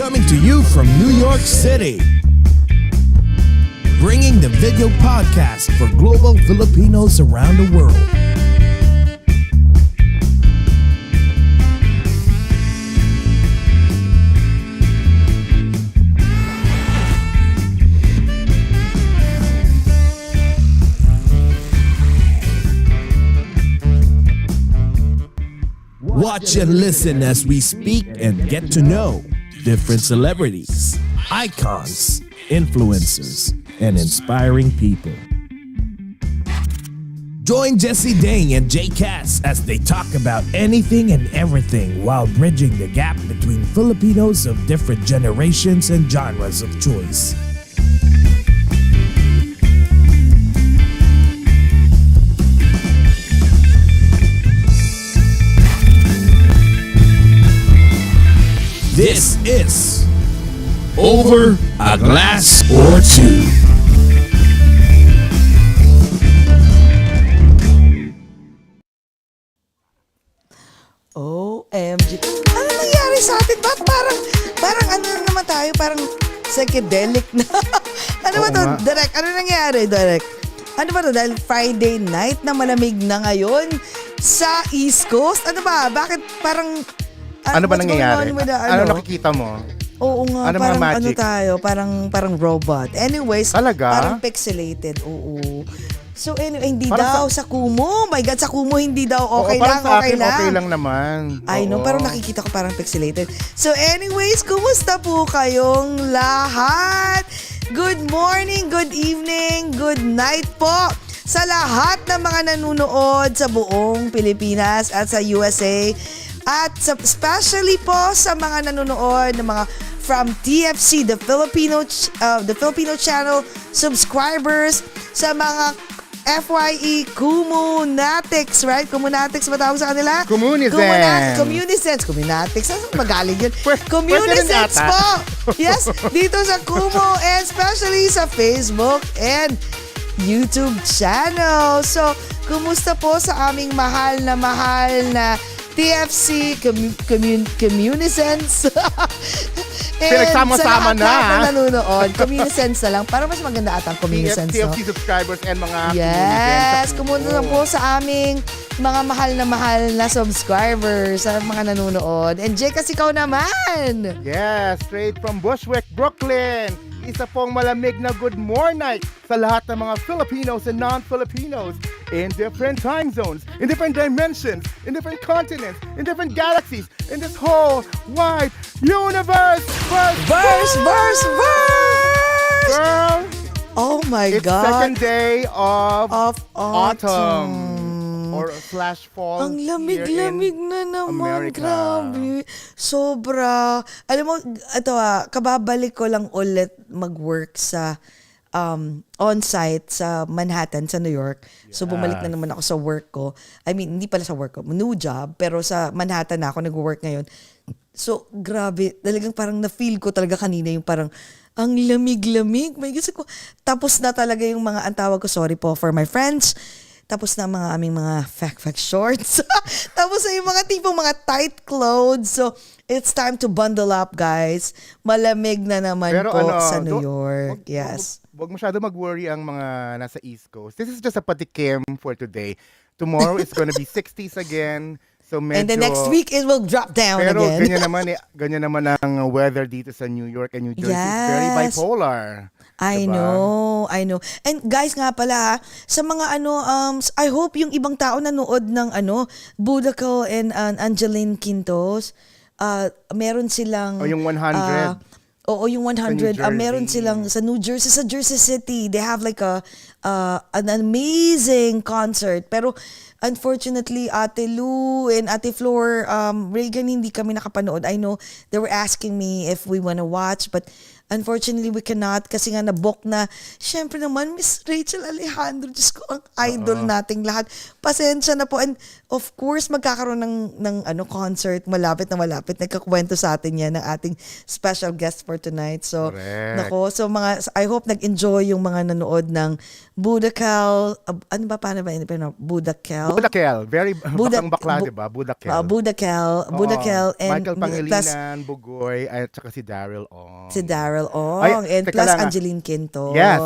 coming to you from New York City, bringing the video podcast for global Filipinos around the world. Watch and listen as we speak and get to know different celebrities, icons, influencers, and inspiring people. Join Jesse Dang and Jay Cass as they talk about anything and everything while bridging the gap between Filipinos of different generations and genres of choice. This is Over a Glass or Two. OMG. Ano nangyari sa atin? Ba't parang ano naman tayo? Parang psychedelic na. Ano ba to? Direk, ano nangyari, Direk? Ano ba to? Dahil Friday night na malamig na ngayon sa East Coast? Ano ba? Bakit parang... Ano ba nangyayari? Ano nakikita mo? Oo nga, ano parang mga ano magic? tayo, parang robot. Anyways, Talaga? parang pixelated. Oo. So anyway, hindi Parang daw sa kumu. My God, sa kumu hindi daw okay Oo, lang, parang sa okay akin, lang. okay lang naman. I know, pero nakikita ko parang pixelated. So anyways, kumusta po kayong lahat? Good morning, good evening, good night po sa lahat ng mga nanonood sa buong Pilipinas at sa USA. At especially po sa mga nanonood ng mga from TFC, the Filipino Channel subscribers, sa mga FYE kumu natics, right? Kumunatics ba tawag sa kanila? Communisans. Communatics. Saan magaling yun? Communisans po. Yes, dito sa kumu and especially sa Facebook and YouTube channel. So, kumusta po sa aming mahal na TFC Communisans. Pinagsama-sama na. Sa lahat nanonood, Communisans na lang. Para mas maganda ata ang Communisans. TFC subscribers and mga Yes, kumunta na po sa aming mga mahal na subscribers, sa mga nanonood. And Jay, kasi ikaw naman. Yes, straight from Bushwick, Brooklyn. Isa pong malamig na good morning sa lahat ng mga Filipinos and non-Filipinos in different time zones, in different dimensions, in different continents, in different galaxies, in this whole wide universe. Verse! Girl, Oh my it's God. second day of autumn. or slash fall. Ang here lamig-lamig in na naman. America. Grabe. Sobra. Alam mo, ito kababalik ko lang ulit mag-work sa on-site sa Manhattan, sa New York. So, bumalik na naman ako sa work ko. I mean, hindi pala sa work ko. New job. Pero sa Manhattan na ako nag-work ngayon. So, grabe. Talagang parang na-feel ko talaga kanina yung parang ang lamig-lamig. May gusto ko. Tapos na talaga yung mga, ang tawag ko, sorry po for my friends. Tapos na mga aming mga fact shorts. Tapos na yung mga tipong mga tight clothes. So, it's time to bundle up, guys. Malamig na naman Pero po sa New York. Yes. Huwag masyado mag-worry ang mga nasa East Coast. This is just a patikim for today. Tomorrow it's gonna be 60s again. So medyo, And the next week, it will drop down pero again. ganyan naman ang weather dito sa New York and New Jersey. Yes. It's very bipolar. I Diba? know. And guys nga pala, sa mga I hope yung ibang tao nanood ng Budaco and Angeline Quintos, meron silang yung 100. Oo, yung 100. Sa New Meron Jersey. silang sa New Jersey, sa Jersey City. They have like an amazing concert. Pero unfortunately, Ate Lou and Ate Flor, Reagan, hindi kami nakapanood. I know they were asking me if we wanna watch, but unfortunately, we cannot kasi nga na-book na. Siyempre naman, Miss Rachel Alejandro, Diyos ko, ang idol nating lahat. Pasensya na po. And of course, magkakaroon ng concert. Malapit na malapit. Nagkakwento sa atin yan ng ating special guest for tonight. So, Correct. nako. So, I hope nag-enjoy yung mga nanood ng Budakel, ano ba, paano ba yun? Budakel? Budakel. Very bakang bakla, di ba? Budakel. Budakel, and Michael plus Pangilinan, Bugoy, at saka si Daryl Ong. si Daryl Ay, Ong, and teka plus lang, Angeline Quinto. Yes,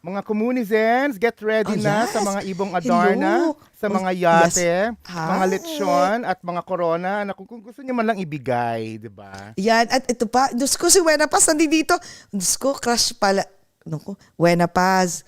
mga Comunizens, get ready na yes. sa mga ibong Adarna, Hello. sa mga yate, Yes. mga Hi. lechon, at mga corona na kung gusto niyo man lang ibigay, di ba? Yan, at ito pa, Diyos ko, si Wena Paz nandito. Diyos ko, crush pala. Naku, Wena Paz.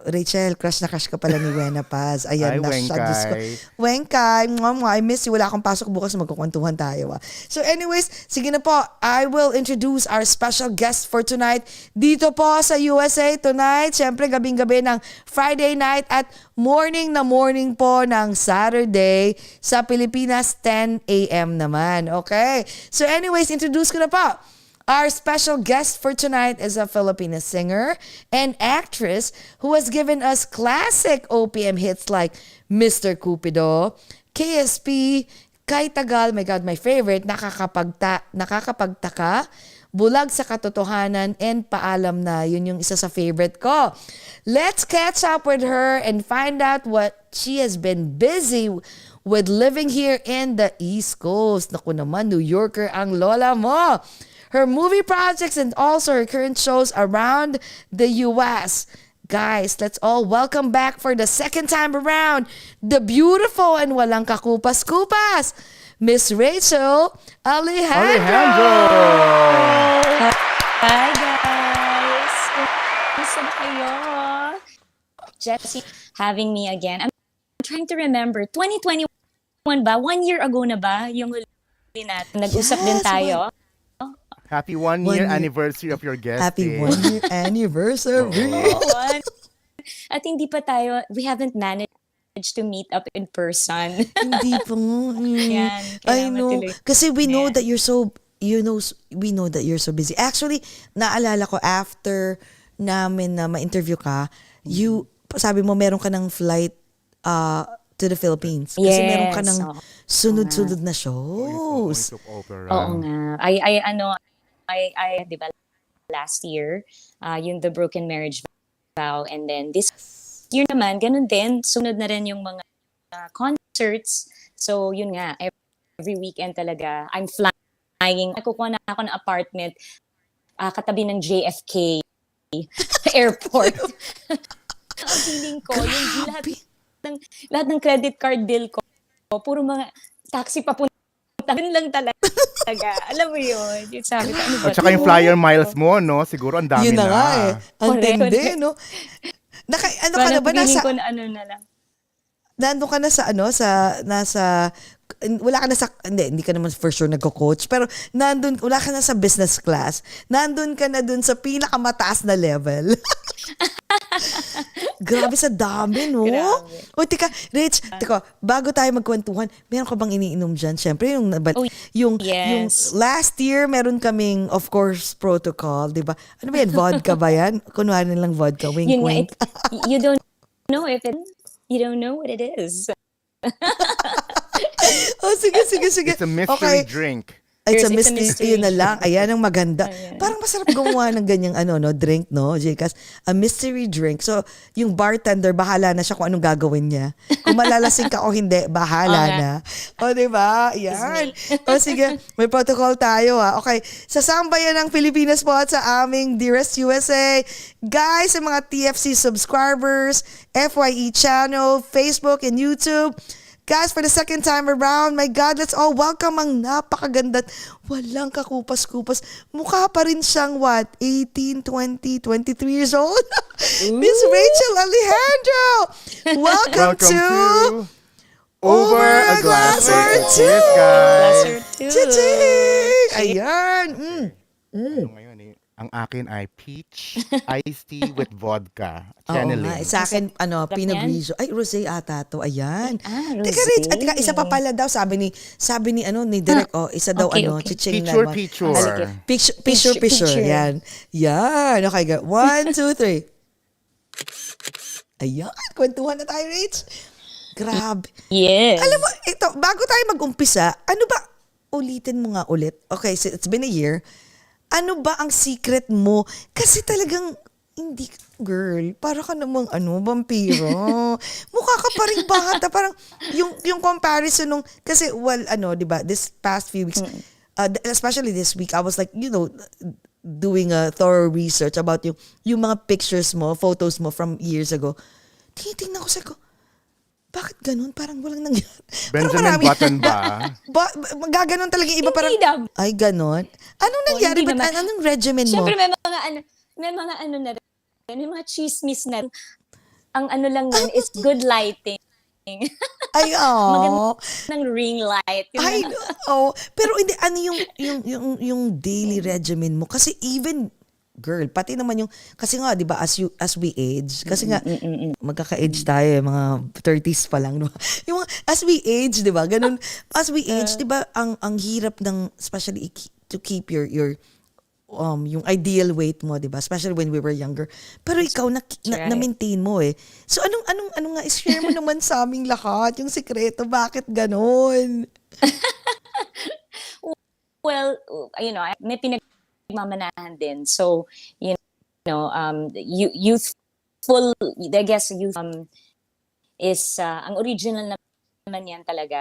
Rachel, crush na crush ka pala ni Wena Paz. Ayan Ay, na siya. Diyos ko. Wenkay. Wenkay, I miss you. Wala akong pasok bukas, magkukwentuhan tayo. So anyways, sige na po. I will introduce our special guest for tonight. Dito po sa USA tonight. Siyempre, gabing-gabi ng Friday night at morning na morning po ng Saturday sa Pilipinas, 10 a.m. naman. Okay? So anyways, introduce ko na po. Our special guest for tonight is a Filipino singer and actress who has given us classic OPM hits like Mr. Cupido, KSP, Kay Tagal, my God, my favorite, Nakakapagtaka, Bulag sa Katotohanan, and Paalam Na. Yun yung isa sa favorite ko. Let's catch up with her and find out what she has been busy with living here in the East Coast. Naku naman, New Yorker ang lola mo. Her movie projects and also her current shows around the U.S. Guys, let's all welcome back for the second time around the beautiful and walang kakupas-kupas, Miss Rachel Alejandro. Hi guys! Kumusta na kayo? Jessie, having me again. I'm trying to remember, 2021 ba? 1 year ago na ba? Yung huli natin. Nag-usap din tayo. Happy one-year anniversary of your guest. Happy 1 year anniversary. At hindi pa tayo, we haven't managed to meet up in person. Hindi po. Yan, I kailangan know. tuloy. Kasi we know Yeah. that you're so, we know that you're so busy. Actually, naalala ko after namin na ma-interview ka, sabi mo meron ka ng flight to the Philippines. Kasi Yes, meron ka ng oo. sunod-sunod na shows. Oo nga. I di ba, last year, yung The Broken Marriage Vow, and then this year naman, ganun din, sunod na rin yung mga concerts. So, yun nga, every weekend talaga, I'm flying. Nakukuha na ako ng apartment, katabi ng JFK airport. Ang feeling ko, yung lahat ng credit card bill ko, puro mga taxi papunta. Yun lang talaga. Alam mo yun. Yung sabi ko, ano ba? At saka yung flyer miles mo, no? Siguro ang dami Yun na na. nga eh. Ang Correct. tindi, no? Ano ka na ba? Feeling ko na ano na lang. Nandun ka na sa wala ka na sa, hindi ka naman for sure nagko-coach, pero wala ka na sa business class. Nandun ka na dun sa pinakamataas na level. Grabe sa dami, no? Grabe. O, Rich, bago tayo magkwentuhan, meron ka bang iniinom dyan? Siyempre, yung yes. last year, meron kaming, of course, protocol, di ba? Ano ba yan? Vodka ba yan? Kunwari lang vodka, wink, Yun nga, wink. you don't know you don't know what it is. Oh, sige. It's a mystery drink. It's a It's a mystery. mystery. Yun na lang. Ayan ang maganda. Ayan. Parang masarap gumawa ng ganyang drink, no, Jcas? A mystery drink. So, yung bartender, bahala na siya kung anong gagawin niya. Kung malalasing ka o hindi, bahala na. O, diba? Yan. O, sige. May protocol tayo, ha. Okay. Sa sambayan ng Pilipinas po at sa aming Dearest USA. Guys, sa mga TFC subscribers, FYE Channel, Facebook, and YouTube. Guys, for the second time around, my God, let's all welcome ang napakaganda, walang kakupas-kupas. Mukha pa rin siyang, 18, 20, 23 years old? Miss Rachel Alejandro! Welcome to Over a Glass or Two. Yes, Glass guys. or two. Chiching! Ayan! Ngayon, ang akin ay peach iced tea with vodka. Oo Channeling. nga. Sa akin, Pinot yan? Grigio. Ay, rosé ata to. Ayan. Rosé. Teka, Rich. At isa pa pala daw, sabi ni Direk, isa daw, Okay. chiching Picture, naman. picture. Picture. Yan. Okay, go. 1, 2, 3. Ayan. Kwentuhan na tayo, Rich. Grabe. Yes. Alam mo, ito, bago tayo mag-umpisa, ano ba, ulitin mo nga ulit. Okay, so it's been a year. Ano ba ang secret mo? Kasi talagang Hindi, girl, para ka namang vampiro. Mukha ka pa ring bata. Parang yung comparison nung, kasi di ba, this past few weeks, especially this week, I was like, doing a thorough research about yung mga pictures mo, photos mo from years ago. Tinitingnan ko, sabi ko, bakit ganun? Parang walang nangyari. Benjamin Button ba? Gaganon talaga yung iba. Parang, Hindi daw. ay, ganon. Anong nangyari? hindi Ba't naman. anong regimen mo? Siyempre may mga ano na rin, may mga chismis na rin. Ang ano lang nun is good lighting. Ay, Ng ring light. Yun Ay, na. pero hindi, ano yung daily regimen mo? Kasi even, girl, pati naman kasi nga, di ba, as we age, kasi nga, magkaka-age tayo, mga 30s pa lang, di ba? Yung as we age, di ba, ganun, as we age, di ba, ang hirap ng, especially to keep your yung ideal weight mo, di ba? Especially when we were younger. Pero ikaw, na-maintain mo eh. So, anong nga, share mo naman sa aming lahat, yung sikreto, bakit ganon? Well, may pinagmamanahan din. So, youthful, I guess, is, ang original naman yan talaga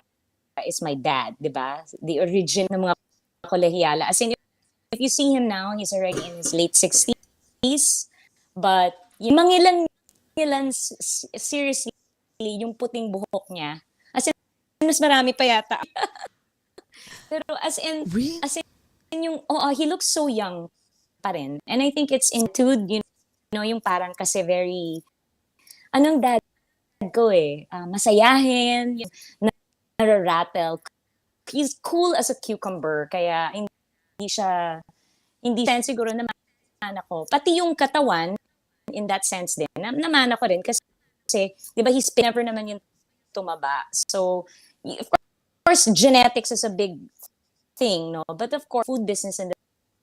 is my dad, di ba? The origin ng mga kolehiyala. As in, if you see him now, he's already in his late 60s. But, yung mangilan, seriously, yung puting buhok niya, as in, mas marami pa yata. Pero as in he looks so young pa rin. And I think it's into, yung parang kasi very, anong dad ko masayahin, nararattle. He's cool as a cucumber, kaya hindi siguro naman ako. Pati yung katawan, in that sense din, naman ako rin kasi di ba, he's never naman yung tumaba. So, of course, genetics is a big thing, no? But of course, food business in the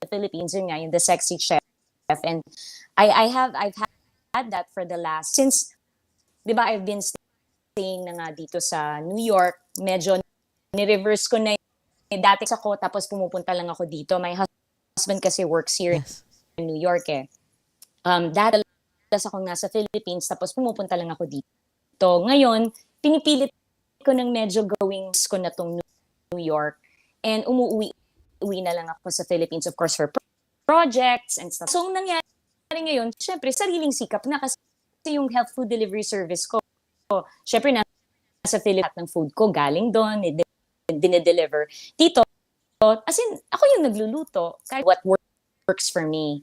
Philippines, yun nga, yung the sexy chef. And I've had that for the last, since, di ba, I've been staying na nga dito sa New York, medyo ni-reverse ko na dati ako, tapos pumupunta lang ako dito. My husband kasi works here in New York Dati ako nga sa Philippines, tapos pumupunta lang ako dito. Ngayon, pinipilit ko ng medyo gawing ko na tong New York. And uwi na lang ako sa Philippines, of course, for projects and stuff. So, ang nangyari ngayon, syempre, sariling sikap na kasi yung health food delivery service ko. Syempre, nasa Philippines ng food ko, galing doon, dinedeliver. Dito, as in, ako yung nagluluto. Kahit what works for me.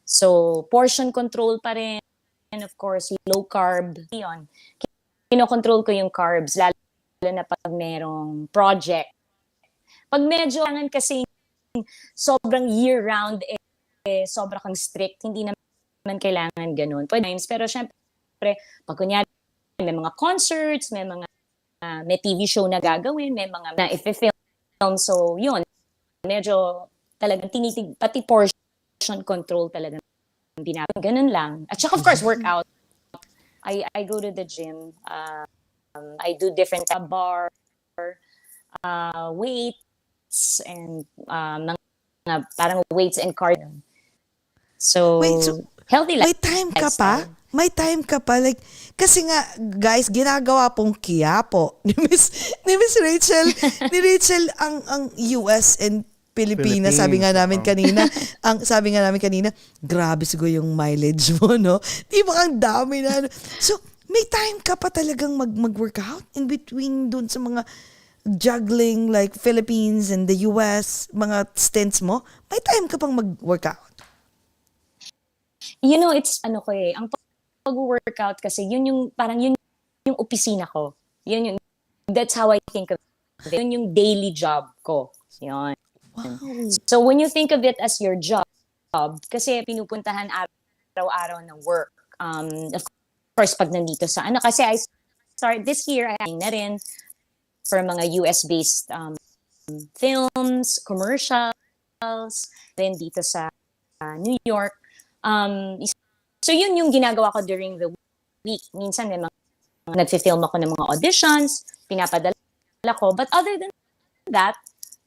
So, portion control pa rin. And of course, low carb. Yun. Kinokontrol ko yung carbs, lalo na pag merong project. Pag medyo kasi sobrang year-round, sobra kang strict, hindi naman kailangan ganun. Pwede times, pero syempre, pag kunyari, may mga concerts, may TV show na gagawin, may mga na i-film. So, yun. Medyo talagang pati portion control talaga. Ganun lang. At saka, of course, workout. I go to the gym. I do different bar, weights, and mga parang weights and cardio. So, Wait, so healthy may time ka pa? May time ka pa? Like, kasi nga, guys, ginagawa pong Quiapo ni Miss Rachel. Ni Rachel ang US and Pilipinas. Sabi nga namin kanina, grabe siguro yung mileage mo, no? Di ba ang dami na? So, may time ka pa talagang mag-workout in between dun sa mga juggling like Philippines and the US, mga stints mo? May time ka pang mag-workout? It's ang pag-workout kasi yun yung opisina ko. That's how I think of it. Yun yung daily job ko. Yun. Wow. So when you think of it as your job, kasi pinupuntahan araw-araw ng work. Of course, pag nandito sa kasi I start this year, I na rin for mga US-based films, commercials, then dito sa New York. So yun yung ginagawa ko during the week. Minsan may mga nagfi-film ako ng mga auditions, pinapadala ko. But other than that,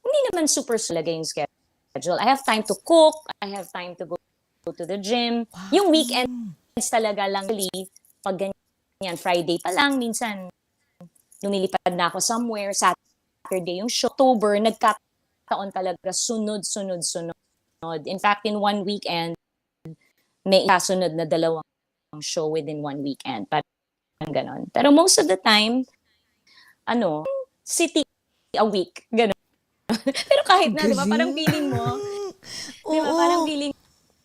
hindi naman super sulagay yung schedule. I have time to cook, I have time to go to the gym. Yung weekends talaga lang, pag ganyan, Friday pa lang, minsan lumilipad na ako somewhere, Saturday yung show. October, nagkataon talaga, sunod. In fact, in one weekend, may kasunod na 2 show within one weekend. Parang ganon. Pero most of the time, city a week. Ganon. Pero kahit na, di ba? Parang feeling mo, di ba? Parang feeling,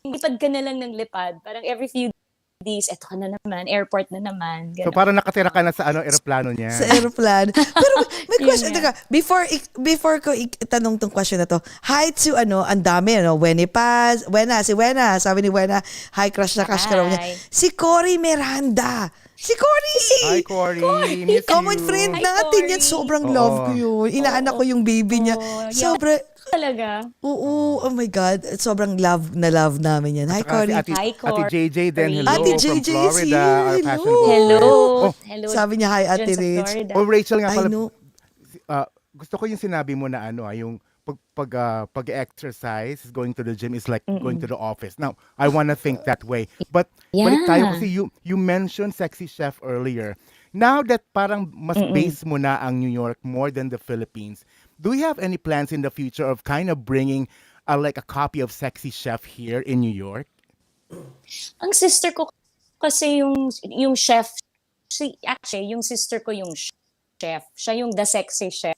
lipad ka na lang ng lipad. Parang every few days, eto ka na naman, airport na naman. So Ganon. parang nakatira ka na sa eroplano niya. Sa aeroplano. Pero may Yun question, nga. teka, before ko itanong tong question na to, hi to ang dami, Wenny Paz, si Wena, sabi ni Wena, hi, crush na crush ka raw niya. Hi. Si Cory Miranda. Si Cory! Hi, Cory. Miss Common you. friend Hi, natin yan. Cory. Sobrang Oo. love ko yun. Inaanak ko yung baby niya. Oo, yeah. Sobra, Talaga. oo, oh my God. Sobrang love namin yan. Hi, Saka Cory. si Hi, Ate Cory. JJ din, hello Ate from JJ is Florida, here. our fashion Hello. blogger. Hello. Oh, Hello. Sabi niya, hi, Ate dyan sa Rich. Florida. oh, Rachel nga I pala, know. gusto ko yung sinabi mo na yung pag-exercise, going to the gym is like going to the office. Now, I want to think that way. But balik tayo Yeah. kasi you mentioned sexy chef earlier. Now that parang mas base mo na ang New York more than the Philippines, do you have any plans in the future of kind of bringing like a copy of Sexy Chef here in New York? Ang sister ko kasi yung chef, actually, yung sister ko yung chef. Siya yung the sexy chef.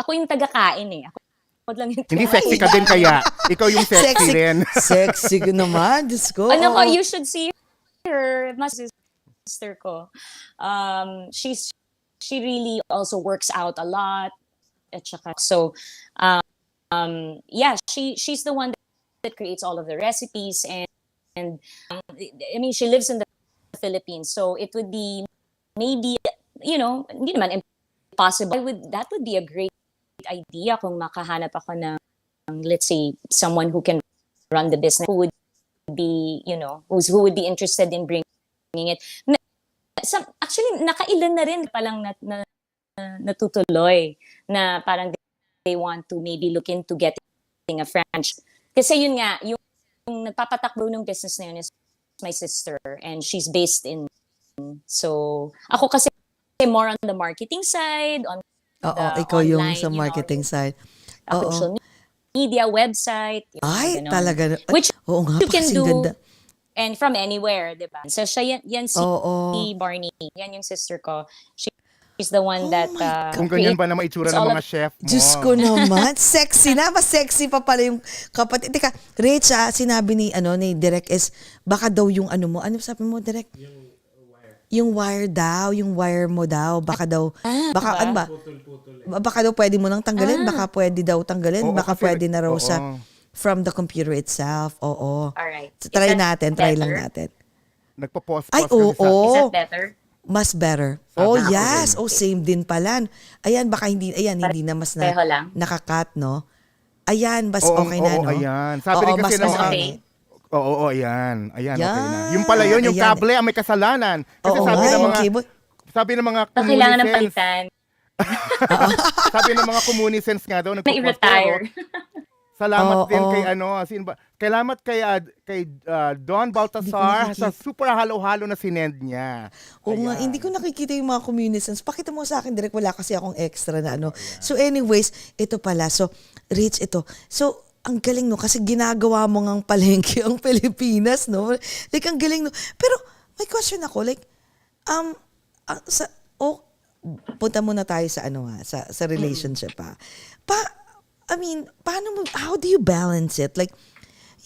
Ako yung taga-kain eh. Ako lang yung Hindi sexy ka din kaya. Ikaw yung sexy din. Sexy ko naman. Diyos ko. Ano ko, Oo. you should see her. Mas sister ko. She really also works out a lot. At saka, so, yeah, she's the one that creates all of the recipes and I mean, she lives in the Philippines, so it would be maybe, hindi naman impossible. That would be a great idea kung makahanap ako ng, let's say, someone who can run the business, who would be, who would be interested in bringing it. Actually, nakailan na rin palang natutuloy na parang they want to maybe look into getting a franchise. Kasi yun nga, yung nagpapatakbo ng business na yun is my sister and she's based in, so ako kasi more on the marketing side, on Oo, the ikaw yung online, sa marketing side. Oo. social media, website. Ay, ganon. talaga. Which oo nga, you can kasing do ganda. and from anywhere, di ba? So siya yan si Oo. Barney. Yan yung sister ko. She's the one Oh that my God. Kung ganyan ba na maitsura ng all mga chef mo? Diyos ko naman. Sexy na. Mas sexy pa pala yung kapatid. Teka, Rich, sinabi ni Direk is, baka daw yung mo. Ano sabi mo, Direk? Yung wire daw. Yung wire mo daw. Baka daw, baka, diba? ano ba? Baka daw pwede mo nang tanggalin. Baka pwede daw tanggalin. Oo, Baka kasi- pwede na raw oo. sa, from the computer itself. Oo. Alright. So, try Is that natin. Try lang better? natin. Nagpo-pause Ay, kasi oo. Is that better? Mas better. Sabi Oh, ko yes. din. Oh, same din pala. Ayan, baka hindi na mas Pareho lang. nakakat, no? Ayan, mas Oo, okay na, oo, no? ayan. Sabi Oo, rin kasi mas ng mas mga... okay. Oo, ayan. Ayan, okay na. Yan. Yung pala yun, yung Ayan. kable ang may kasalanan. Kasi Oo sabi nga, ng yung mga... cable. Sabi ng mga So, kailangan ng communicants, palitan. sabi ng mga communicants nga daw, Na-retire. salamat Oo. din kay sino ba? Salamat kay Don Baltasar nakikita. sa super halo-halo na sinend niya. Oo nga, hindi ko nakikita yung mga communicants. Pakita mo sa akin, direct, wala kasi akong extra na ano. So anyways, ito pala. So, Rich, ito. So, ang galing, no? Kasi ginagawa mo ngang palengke ang Pilipinas, no? Like, ang galing, no? Pero, may question ako, like, punta muna tayo sa sa relationship paano mo, how do you balance it, like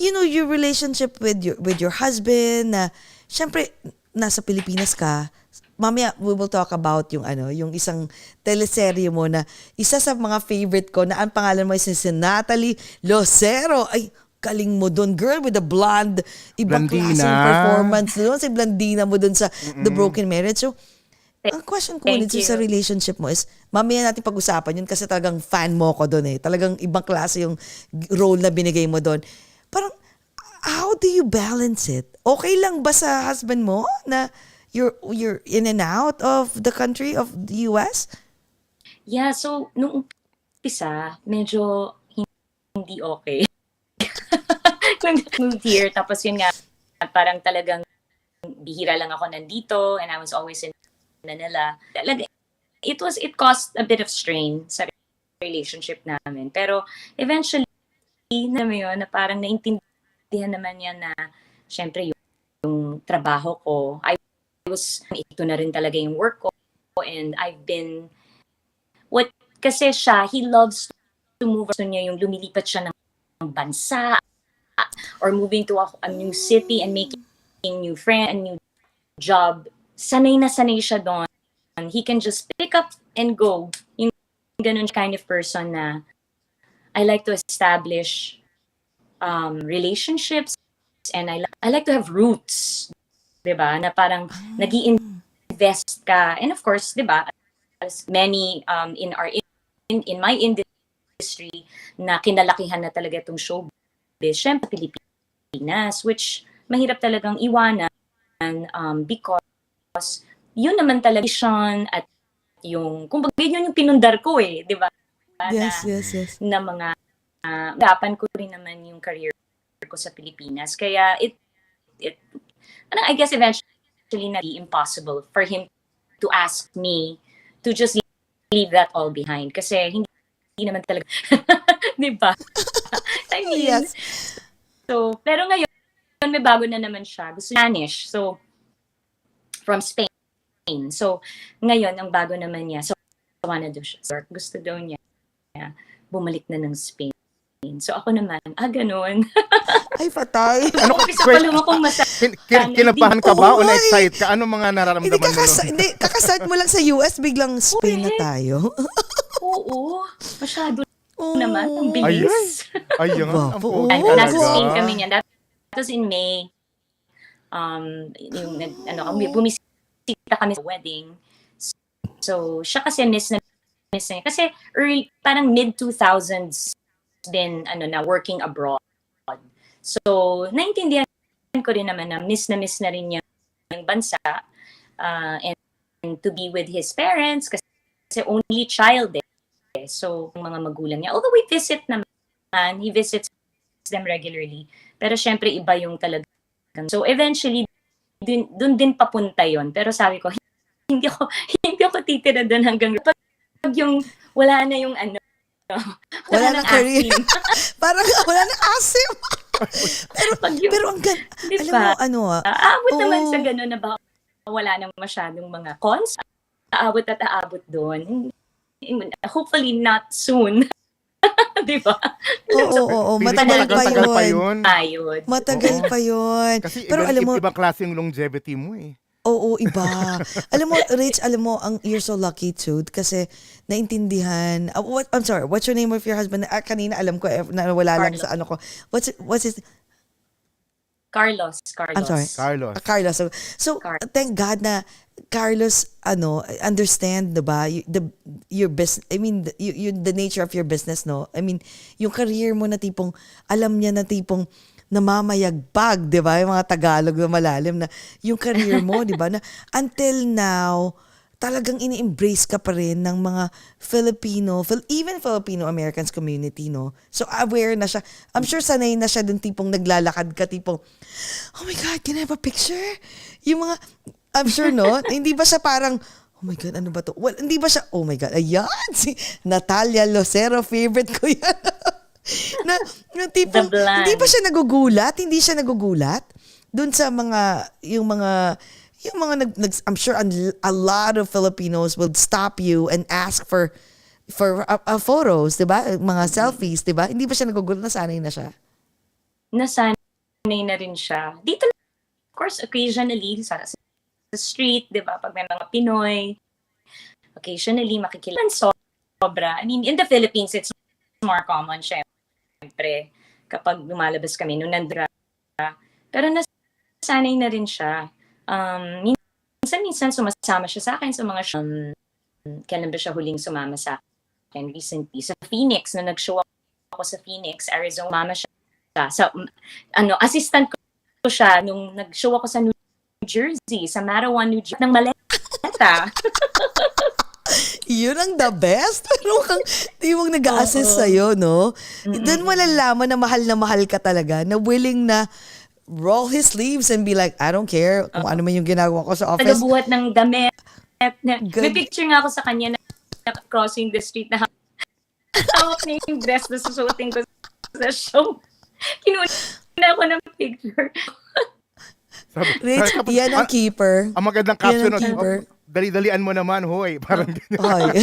your relationship with your husband na syempre nasa Pilipinas ka, mamaya we will talk about yung isang teleserye mo na isa sa mga favorite ko na ang pangalan mo is si Natalie Lucero. Ay, galing mo doon, girl, with the blonde, ibang Blandina. klaseng performance doon, si Blandina mo doon sa The Broken Marriage. So, ang question ko Thank ulit you. sa relationship mo is, mamaya natin pag-usapan yun kasi talagang fan mo ko doon eh. Talagang ibang klase yung role na binigay mo doon. Parang, how do you balance it? Okay lang ba sa husband mo na you're in and out of the country, of the US? Yeah, so, nung umpisa, medyo hindi okay. moved here, tapos yun nga, parang talagang bihira lang ako nandito, and I was always in Manila. Talaga, it caused a bit of strain sa relationship namin. Pero eventually, na yun, na parang naintindihan naman niya na, syempre, yung trabaho ko, ito na rin talaga yung work ko, and I've been, kasi siya, he loves to move, so niya yung lumilipat siya ng bansa, or moving to a new city and making new friend, a new job. Sanay na sanay siya doon. He can just pick up and go. Yung ganun kind of person na I like to establish relationships, and I like to have roots. Diba? Na parang nag-i-invest ka. And of course, diba, as many in my industry na kinalakihan na talaga itong showbiz, syempre Pilipinas, which mahirap talagang iwanan because yun naman talaga at yung, kumbaga yun yung pinundar ko di ba? Yes. Na mga, dapan ko rin naman yung career ko sa Pilipinas. Kaya I guess eventually na be impossible for him to ask me to just leave that all behind. Kasi hindi naman talaga, di ba? I mean, Yes. So, pero ngayon, may bago na naman siya. Gusto Spanish. So, from Spain. So, ngayon, ang bago naman niya. So, wanna do siya. Gusto daw niya bumalik na ng Spain. So, ako naman, ganun. Ay, patay. Ano ka, Isa pa lang akong kinabahan ka ba o Oo, na-excite ka? Ano mga nararamdaman mo? Hindi, kakasad mo lang sa US, biglang Spain na tayo. Oo. Masyado naman. Ang bilis. Ayun. Ang Oo. pogi Nasa talaga. Spain kami niyan. That was in May. Bumisita kami sa wedding. So, siya kasi miss niya. Kasi parang mid-2000s din, na working abroad. So, naintindihan ko rin naman na miss na rin niya yung bansa. And to be with his parents, kasi only child So, mga magulang niya. Although we visit naman, he visits them regularly. Pero syempre, iba yung talagang. So, eventually, dun din papunta yon. Pero sabi ko, hindi ako titira dun hanggang pag yung, wala na yung Wala nang career. asim. Parang wala nang asim. pero ang Diba? alam mo, Aabot naman oo. sa gano'n na ba wala nang masyadong mga cons. Aabot doon. Hopefully not soon. Diba? Oo. Matagal pa yun. Ayun. Matagal pa yun. Kasi Pero alam mo, ibang klase yung longevity mo oo, iba. Alam mo, Rich, you're so lucky too kasi naintindihan. I'm sorry, what's your name of your husband? Kanina alam ko na wala lang sa ko. What's his Carlos. I'm sorry. Carlos. So thank God na Carlos understand, 'di ba? Your business, I mean, the nature of your business, no? I mean, yung career mo na tipong alam niya na tipong namamayagpag, 'di ba? Yung mga Tagalog na malalim na yung career mo, 'di ba? Na until now talagang ini-embrace ka pa rin ng mga even Filipino Americans community, no? So aware na siya. I'm sure sanay na siya dun tipong naglalakad ka tipong, oh my God, can I have a picture? Yung mga, I'm sure, no? Hindi ba siya parang, oh my God, ano ba to? Well, hindi ba siya, oh my God, ayan, si Natalia Lucero, favorite ko yan. na tipong, hindi ba siya nagugulat? Hindi siya nagugulat? Dun sa I'm sure a lot of Filipinos will stop you and ask for photos, 'di ba? Mga selfies, 'di ba? Hindi ba siya nagugulat? Nasanay na siya? Nasanay na rin siya. Dito, of course, occasionally sa street, 'di ba? Pag may mga Pinoy, occasionally makikilala. Sobra. I mean, in the Philippines, it's more common, syempre, kapag lumalabas kami nung nandra. Pero nasanay na rin siya. Minsan sumasama siya sa akin sa mga kailan ba siya huling sumama sa akin recently sa Phoenix, na nag-show ako sa Phoenix, Arizona. Sumama siya sa assistant ko siya nung nag-show ako sa New Jersey, sa Marawan, New Jersey, ng maleta. Yun ang the best. Pero kang di mong nag-assist sa'yo, no? Doon mo lalaman na mahal ka talaga, na willing na roll his sleeves and be like, I don't care kung ano man yung ginagawa ko sa office. Tagabuhat ng damit. May Good. picture nga ako sa kanya na crossing the street na hawak niya yung dress na susuotin ko sa show. Kinuha ko ng picture. Rich, yan ang keeper. Ang magandang caption Yan ang keeper. dali-dalian mo naman, hoy. Parang ganyan. Ay.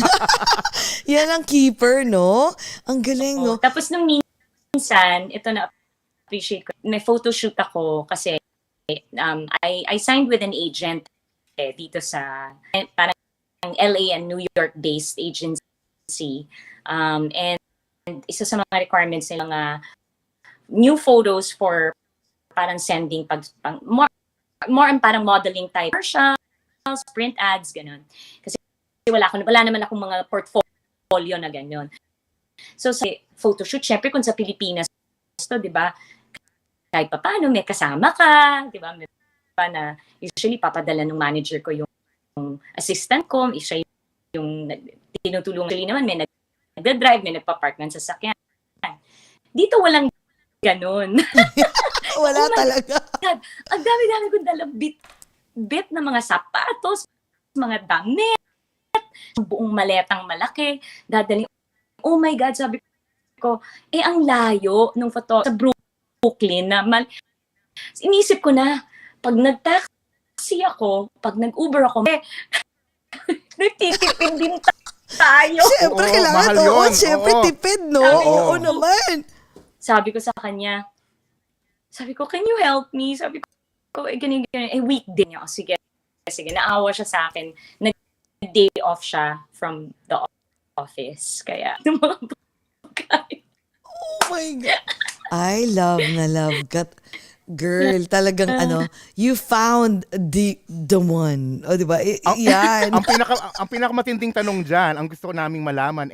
Yan ang keeper, no? Ang galing, no? Tapos nung minsan, ito na appreciate ko. May photoshoot ako kasi I signed with an agent dito sa parang LA and New York based agency. And isa sa mga requirements ng mga new photos for parang sending more on parang modeling type commercials, print ads, ganun. Kasi wala naman akong mga portfolio na ganyan. So sa photoshoot, syempre kung sa Pilipinas to, 'di ba? Kahit pa paano may kasama ka, 'di ba? Na usually papadala ng manager ko yung assistant ko, siya yung tinutulungan. Usually naman may nagda-drive, may nagpa-park ng sasakyan. Dito walang ganun. Wala talaga. God, ang dami-dami kong dala bit na mga sapatos, mga damit, buong maletang malaki, dadaling. Oh my God, sabi ko, ang layo nung photo sa Brooklyn na inisip ko na, pag nag-taxi ako, pag nag-Uber ako, nagtitipid din tayo. Siyempre, kailangan, mahal yun. siyempre, Oo. tipid, no? Oo naman. Sabi ko sa kanya, can you help me? Sabi ko, ganyan. Weekday niya. Sige, naawa siya sa akin. Nag-day off siya from the office. Kaya, Oh my God. I love ka. Girl, talagang you found the one. O, di ba? Yan. ang pinakamatinding tanong diyan, ang gusto ko naming malaman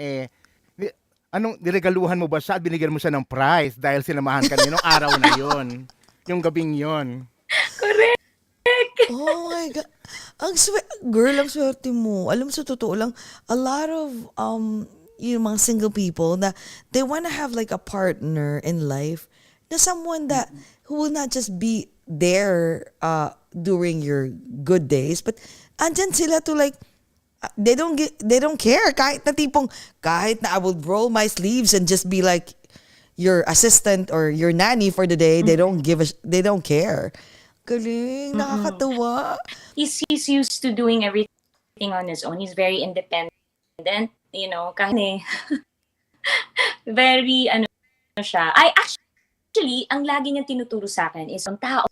anong niregaluhan mo ba siya at binigyan mo siya ng prize dahil sinamahan ka niya nung araw na yon, yung gabing yon? correct. Oh my God. Girl, ang swerte mo. Alam mo, sa totoo lang, a lot of yung mga single people na they wanna have like a partner in life, na someone that who will not just be there during your good days, but andyan sila to like, they don't care. Kahit na I will roll my sleeves and just be like your assistant or your nanny for the day, they don't care. Galing, nakakatuwa. He's used to doing everything on his own. He's very independent, kahit very siya. Actually, ang lagi niyang tinuturo sa akin is ang tao,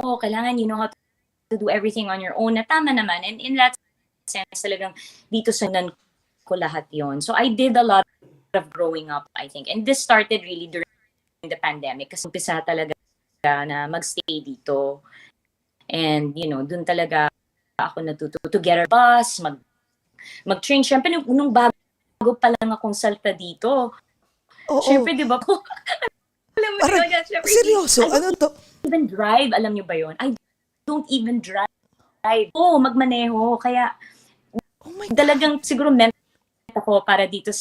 kailangan you know how to do everything on your own. Na tama naman. And in that sense, talagang dito sunan ko lahat yon. So I did a lot of growing up, I think. And this started really during the pandemic. Kasi umpisa talaga na magstay dito. And, dun talaga ako natuto to get a bus, mag-train. Siyempre, nung bago pa lang akong salta dito. Siyempre, di ba po? Alam mo, Parang, syempre, seryoso, ano to? Even drive, alam niyo ba yon? I don't even drive. Magmaneho. Kaya, talagang siguro meant ako para dito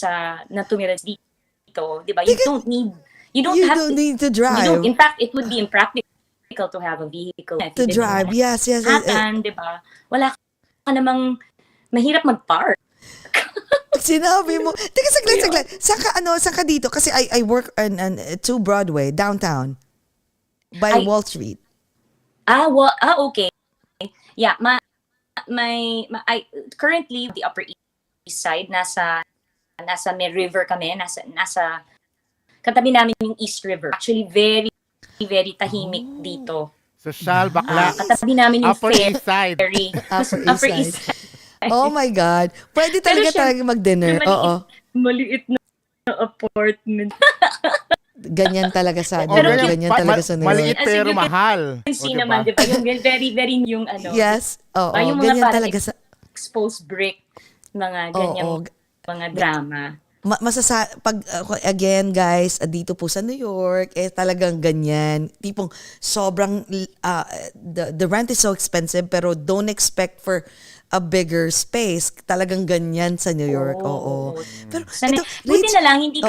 na tumira dito. Di ba? You don't need to drive. In fact, it would be impractical to have a vehicle. To drive, yes. Di ba? Wala ka namang mahirap mag-park. Sinabi mo. Teka, saglit. Saan ka dito? Kasi I work on 2 Broadway, downtown. By Wall Street. Okay. Yeah, I currently the Upper East Side, nasa may river kami, nasa katabi namin yung East River. Actually, very, very tahimik dito. Social, bakla. Katabi namin yung Upper East Side. Upper East Side. Oh my God. Pwede talaga mag-dinner. Oo. Maliit na apartment. Ganyan talaga sa New York. Maliit pero mahal. Kasi naman, di ba? Yung very, very yung Yes. Oo. Yung Ganyan mga talaga sa exposed brick, mga ganyang mga drama. Again, guys, dito po sa New York, talagang ganyan. Tipong sobrang, the rent is so expensive, pero don't expect for a bigger space. Talagang ganyan sa New York. Oo. Pero Sana, ito, buti Rach, na lang, hindi oo.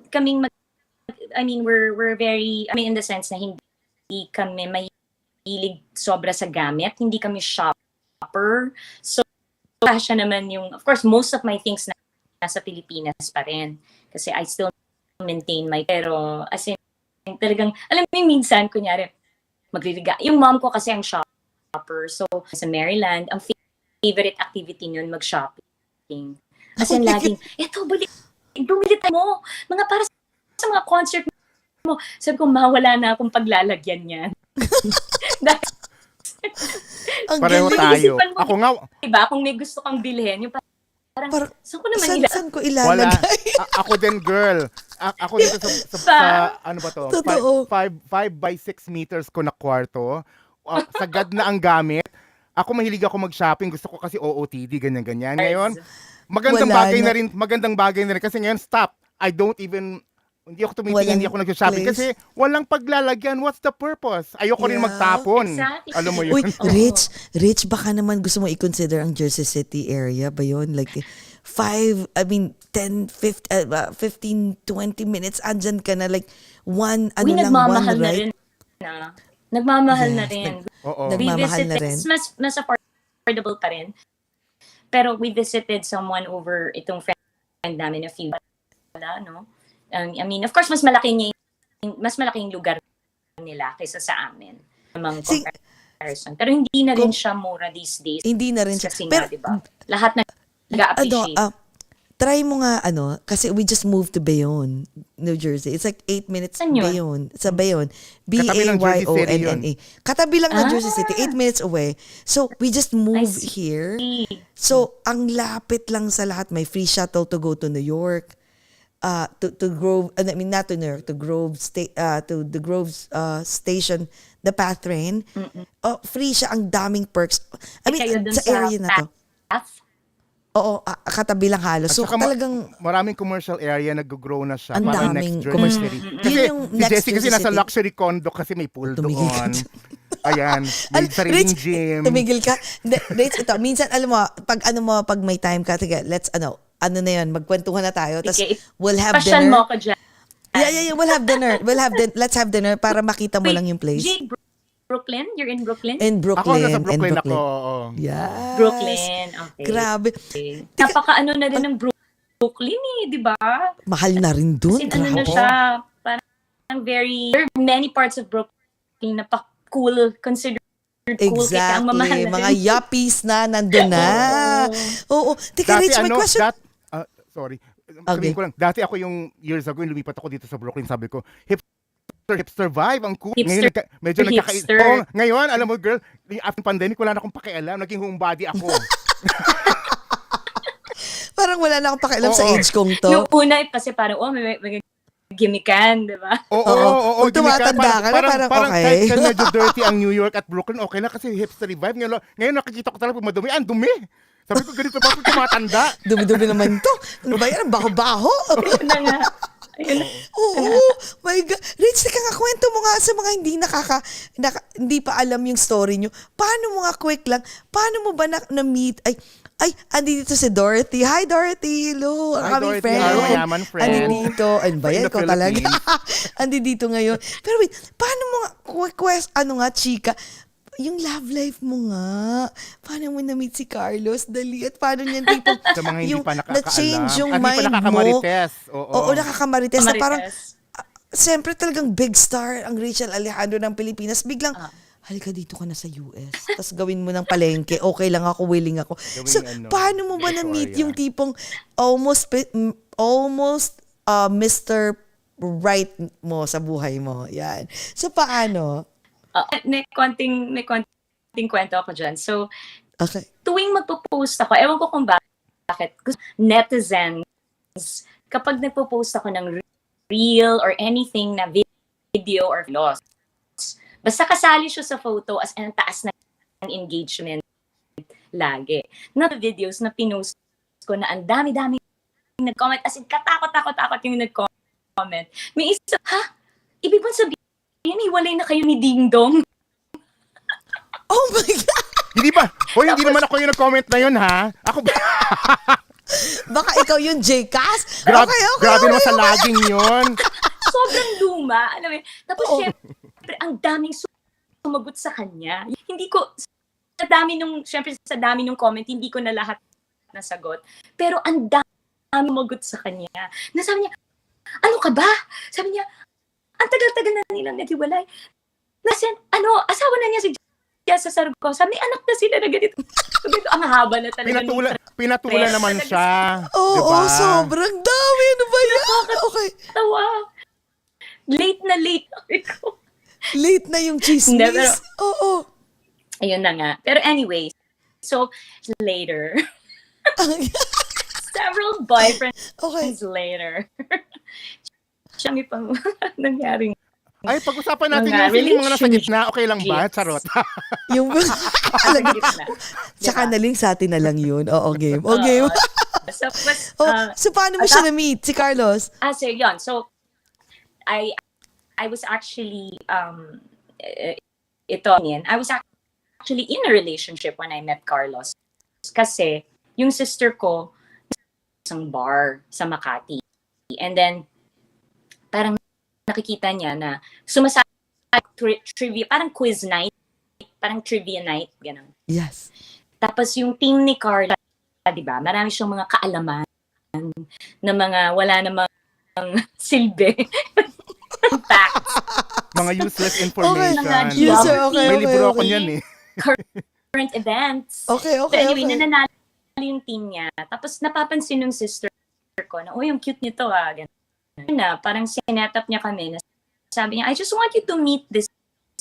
kaming I mean, we're very, I mean, in the sense na hindi kami mahilig sobra sa gamit, hindi kami shopper. So, siya naman yung, of course, most of my things na nasa Pilipinas pa rin. Kasi I still maintain pero as in, talagang, alam mo minsan, kunyari, yung mom ko kasi ang shopper. So, sa Maryland, ang favorite activity niyon mag-shopping. As in, laging, bumili tayo mo, mga para sa mga concert mo. Sabi ko, mawala na akong paglalagyan yan. Ang Pareho galing. tayo. Isipan mo, Ako nga, diba, kung may gusto kang bilhin, yung parang saan ko naman Saan ko wala. ilalagay? Ako din, girl. Ako dito sa ano ba to? Totoo. 5 by 6 meters ko na kwarto. Sagad na ang gamit. Ako mahilig ako mag-shopping. Gusto ko kasi OOTD, ganyan-ganyan. Ngayon, magandang Wala bagay na. na rin. Magandang bagay na rin. Kasi ngayon, stop. Hindi ako tumitingin, hindi ako nag-shopping. place. Kasi walang paglalagyan. What's the purpose? Ayoko rin Yeah. magtapon. Exactly. Alam mo yun? Uy, Rich, baka naman gusto mo i-consider ang Jersey City area ba yun? Like, 10, 15, 20 minutes, andyan ka na. Like, Nagmamahal na ride. rin. Nagmamahal na Yes, rin. Oo. We Nagmamahal na visited, rin. mas affordable pa rin. Pero we visited someone over itong friend namin a few, no? I mean, of course, mas malaking lugar nila kaysa sa amin. Among comparison. Pero hindi na rin siya mura these days. Hindi na rin siya. Kasi Pero, nga, diba? Lahat nag-appreciate. try mo nga, kasi we just moved to Bayonne, New Jersey. It's like 8 minutes Saan yun? Bayonne. Sa Bayonne. Katabi ng Jersey City yun. Bayonna. Katabi lang ng Jersey City. 8 minutes away. So, we just moved see. here. So, ang lapit lang sa lahat. May free shuttle to go to New York. To Grove, I mean, not to New York, to Grove, to the Grove Station, the PATH train. Free siya, ang daming perks. I mean, Kayo dun sa area na to. Path? Oo, katabi lang halos. So, At saka talagang, maraming commercial area nag-grow na siya. Ang Parang daming next Jersey commercial. City. Yun Kasi yung si next Jessie kasi Jersey nasa City. luxury condo kasi may pool Tumigil ka doon. dyan. Ayan, may sariling Rich, gym. tumigil ka. Rich, ito, minsan, alam mo, pag may time ka, sige, let's, ano na yan, magkwentuhan na tayo. Tapos, Okay. we'll have Pasyal dinner. mo ako dyan. Yeah, we'll have dinner. Let's have dinner para makita mo lang yung place. Jay, Brooklyn? You're in Brooklyn? In Ako Brooklyn. nasa in Brooklyn ako. Brooklyn. Oo. Yes. Brooklyn, okay. Grabe. Napaka-ano na rin ng Brooklyn di ba? Mahal na rin dun. Kasi ano na Grabe. siya, parang there are many parts of Brooklyn na cool, considered cool. Kaya ang mamahal Exactly. na Mga rin. yuppies na nandun na. Oo. Teka, Rich, may question. Sorry. Okay. Sabihin ko lang, dati ako yung years ago, lumipat ako dito sa Brooklyn, sabi ko, hipster vibe, ang cool. Hipster- Ngayon, medyo hipster. Ngayon, alam mo girl, after pandemic, wala na akong pakialam, naging homebody ako. Parang wala na akong pakialam sa Oo. age kong to. Yung una, kasi parang, may gimikan, di ba? Oo. Kung tumatanda ka na, parang okay. Kahit medyo dirty ang New York at Brooklyn, okay na kasi hipster vibe. Ngayon nakikita ko talaga madumi. Ang dumi. Sabi ko, ganito pa kung tumatanda. Dumi-dumi naman to. Ano ba yan? Ang baho-baho. Yun na nga. Ayun. Oo. My God. Rich, teka nga, kwento mo nga sa mga hindi pa alam yung story nyo. Paano mo nga, quick lang, paano mo ba na-meet? Andi dito si Dorothy. Hi, Dorothy. Hello. Hi, Kami Dorothy. friend. Our mayaman friend. Andi dito. Ano ba yan? In the Ko talaga. Philippines. Andi dito ngayon. Pero wait, paano mo nga, chika, yung love life mo nga. Paano mo na-meet si Carlos? Dali. At paano niyan tipong, Sa mga hindi pa nakakaalam. na-change yung At hindi pa mind mo. nakakamarites. Oo. Nakakamarites. Na parang, Marites. siyempre talagang big star ang Rachel Alejandro ng Pilipinas. Biglang, halika dito ka na sa US. Tapos gawin mo ng palengke. Okay lang ako, willing ako. So, paano mo ba na-meet yung tipong almost Mr. Right mo sa buhay mo? Yan. So, paano? May konting kwento ako dyan. So, Okay. tuwing magpo-post ako, ewan ko kung bakit, netizens, kapag nagpo-post ako ng reel or anything na video or loss, basta kasali siya sa photo as ang taas ng engagement lagi. Na videos na pinost ko na ang dami-dami nag-comment, as in katakot yung nag-comment. May isa, ibig mo sabihin, hiwalay na kayo ni Ding Dong? Oh my God! Hindi ba? Hoy, hindi naman ako yung nag-comment na yun, ha? Ako ba? Baka ikaw yung J-Cast? Grabe, Okay. grabe naman sa laging yun. Sobrang luma. Alam mo yun. Tapos Oo. syempre, ang daming sumagot sa kanya. Hindi ko, syempre sa dami nung comment, hindi ko na lahat nasagot. Pero ang dami sumagot sa kanya. Nasabi niya, ano ka ba? Sabi niya, ang tagal-tagal na nilang naghiwalay. Asawa na niya si Jess sa sarog ko. Sabi, anak na sila na ganito. Ang haba na talaga. Pinatulan naman siya. Oo, diba? sobrang dami. Ano ba yan? Okay. Tawa. Late na late. Late na yung Hindi, chismis. pero- Oo. Ayun na nga. Pero anyway, so later, several boyfriends Okay. later, siya may pang nangyaring Ay, pag-usapan natin Mga yung feeling mga nasa relationship. gitna. Okay lang ba? Charot. Yung gitna. Tsaka naling sa atin na lang yun. Oo, game. Oo. Okay. So, So, paano mo siya na-meet? Si Carlos? so yun. So, I was actually, I was actually in a relationship when I met Carlos. Kasi, yung sister ko, isang bar sa Makati. And then, parang nakikita niya na sumasali trivia, parang quiz night, parang trivia night, gano'n. Yes. Tapos yung team ni Carla, di ba, marami siyang mga kaalaman na mga wala namang silbi. Facts. Mga useless information. Mga User, okay, May libro ako okay. niyan eh. Current events. Okay. So anyway, nananalo yung team niya. Tapos napapansin ng sister ko na, yung cute nito gano'n. Na, parang sinetap niya kami na sabi niya, I just want you to meet this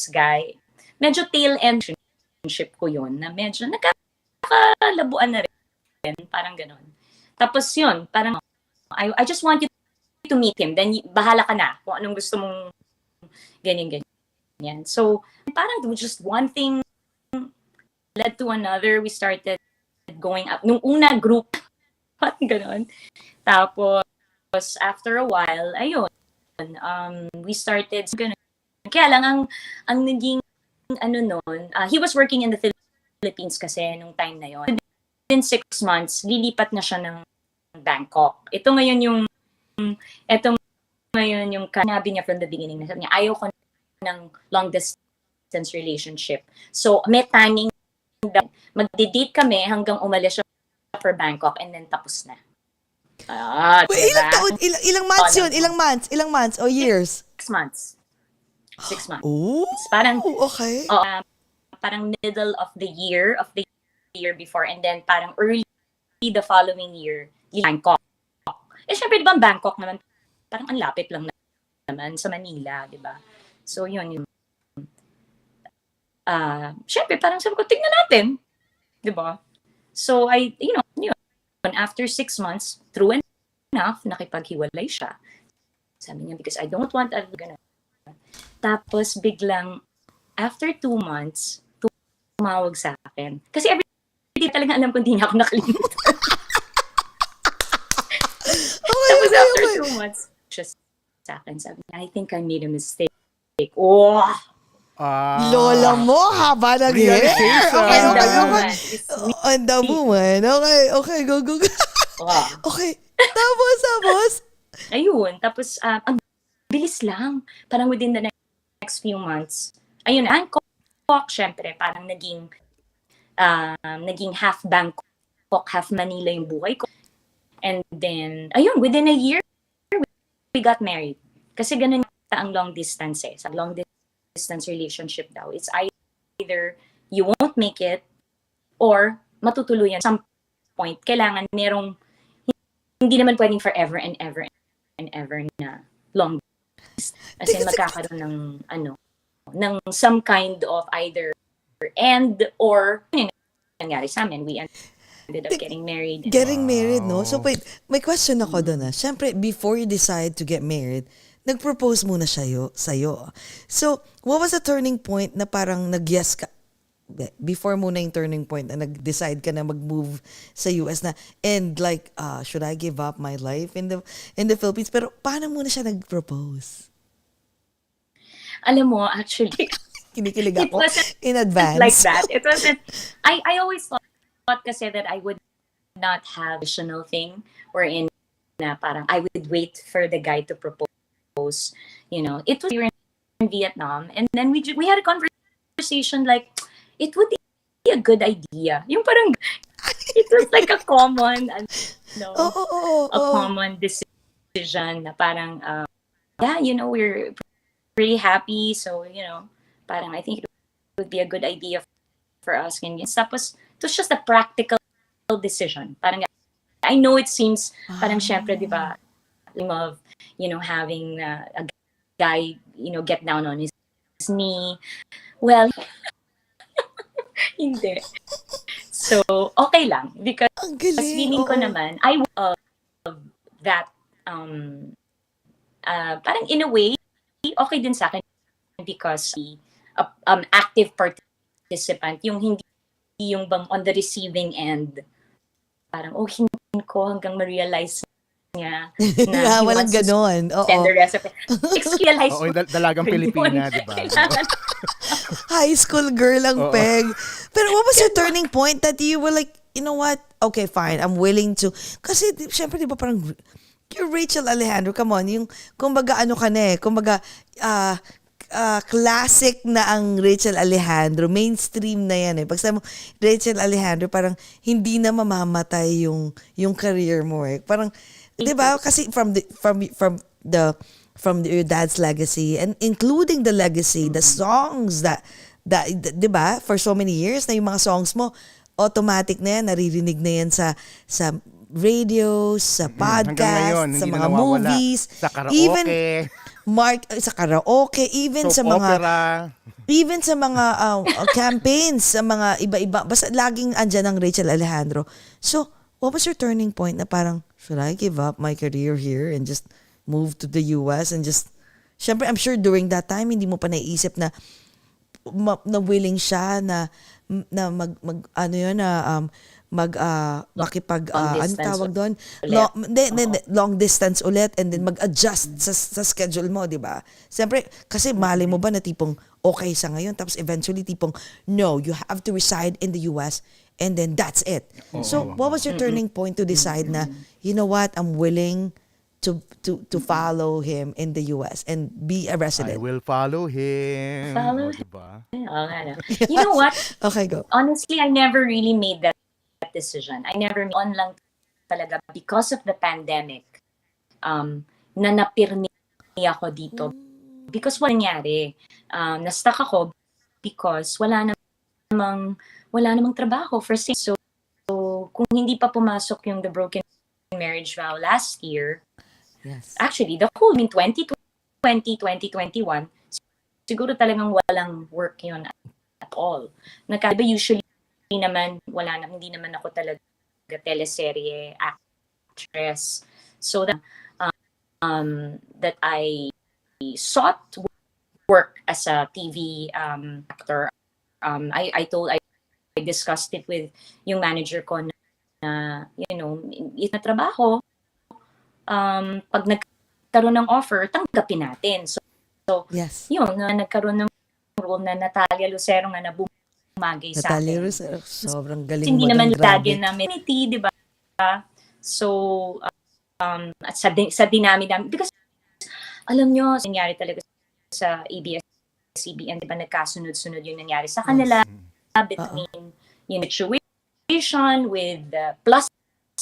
guy. Medyo tail end relationship ko yun na medyo nagkakalabuan na rin. Parang gano'n. Tapos yun, parang I just want you to meet him. Then bahala ka na kung anong gusto mong ganyan. So, parang just one thing led to another. We started going up. Nung una group, parang gano'n. Tapos, after a while, ayun, we started, ganun. Kaya lang, ang naging, he was working in the Philippines kasi nung time na yon. Within 6 months, lilipat na siya ng Bangkok. Ito ngayon yung sinabi niya from the beginning, na sabi niya, ayaw ko ng long distance relationship. So, may timing, magdi-date kami hanggang umalis siya for Bangkok and then tapos na. Wait, ilang taon? Ilang months yun? Ilang months? O years? 6 months. 6 months. Oh, Parang, okay. parang middle of the year before, and then parang early the following year, Bangkok. Syempre, di ba, Bangkok naman, parang ang lapit lang naman sa Manila, di ba? So, yun. Syempre, parang sabi ko, tingnan natin. Di ba? So, yun. After 6 months, true enough, nakipaghiwalay siya. Sabi niya, because I don't want gonna. Tapos biglang, after 2 months, tumawag sa akin. Kasi everyday talaga alam ko hindi niya ako nakalimutan. Tapos after 2 months, siya sa akin, sabi niya, I think I made a mistake. Oh! Lola mo, haba ng hair. Realization. Okay. And On the woman. Okay, go. Wow. Okay. Tapos. Ayun. Tapos, ang bilis lang. Parang within the next few months. Ayun, Bangkok, syempre, parang naging half Bangkok, half Manila yung buhay ko. And then, ayun, within a year, we got married. Kasi ganun ang long distance Sa long distance relationship daw. It's either you won't make it or matutuluyan. At some point, kailangan merong hindi naman pwedeng forever and ever na long distance. As in, magkakaroon ng some kind of either end or yun yung nangyari sa amin. We ended up getting married. Getting married, no? So, wait, may question ako doon. Siyempre, before you decide to get married, nag-propose muna siya sa'yo. So, what was the turning point na parang nag-yes ka? Before muna yung turning point na nag-decide ka na mag-move sa US na, and like, should I give up my life in the Philippines? Pero paano muna siya nag-propose? Alam mo, actually, Kinikilig It ako wasn't in like advance. that. It wasn't, I always thought kasi that I would not have a traditional thing wherein na parang I would wait for the guy to propose. It was we were in Vietnam, and then we had a conversation like it would be a good idea. Yung parang it was like a common a common decision na parang yeah, we're pretty happy, so parang I think it would be a good idea for us. And tapos it was just a practical decision. Parang I know it seems parang syempre, di ba, of having a guy get down on his knee. Well, hindi. So okay lang because Ang galing. feeling ko Oo. naman I of that parang in a way okay din sa akin because active participant, yung hindi yung bang on the receiving end. Parang hintayin ko hanggang ma-realize niya na he Walang wants to ganon. send Oo. the recipe. Excuse high Oo, school. yung dalagang Pilipina, di ba? High school girl ang Oo. peg. Pero what was your turning point that you were like, you know what? Okay, fine. I'm willing to. Kasi, syempre, di ba parang, you're Rachel Alejandro. Come on. Yung, kumbaga, ano ka na eh. Kumbaga, classic na ang Rachel Alejandro. Mainstream na yan eh. Pag sabi mo, Rachel Alejandro, parang hindi na mamamatay yung career mo eh. Parang, di ba? Kasi from your dad's legacy and including the legacy, the songs that di ba? For so many years na yung mga songs mo, automatic na yan, naririnig na yan sa radio, sa Hanggang podcast, ngayon, sa hindi na mga nawawala. movies, Sa karaoke, even sa karaoke, even soap sa mga opera. even sa mga campaigns, sa mga iba-iba, basta laging andyan ang Rachel Alejandro. So, what was your turning point na parang, should I give up my career here and just move to the US and just, syempre, I'm sure during that time, hindi mo pa naisip na willing siya na makipag Long ano distance tawag doon, ulit. long distance ulit and then mag-adjust sa schedule mo, di ba? Siyempre kasi mali mo ba na tipong okay sa ngayon tapos eventually tipong no, you have to reside in the US and then that's it. So what was your turning point to decide na, you know what, I'm willing to follow him in the US and be a I resident? will follow him. Follow O, diba? You know what? Okay, go. Honestly, I never really made that decision. I never on lang talaga because of the pandemic. Na napirmi ako dito. Because wala nangyari. Na-stuck ako because wala namang trabaho for six. So kung hindi pa pumasok yung the broken marriage vow last year, Yes. actually the whole in 2020, 2021, siguro talagang walang work yun at all. Diba usually naman hindi naman ako talaga teleserye actress. So that I sought work as a TV actor. I discussed it with yung manager ko na na trabaho, pag nagkaroon ng offer, tanggapin natin. So Yes. yun, nagkaroon ng role na Natalia Lucero nga na bumagay sa Natalia akin. Rosero, sobrang galing Hindi mo naman doon, lagi grabe. na community, di ba? So, at sa dinami-dami, because alam nyo, nangyari talaga sa ABS-CBN, di ba, nagkasunod-sunod yung nangyari sa kanila between yung situation with plus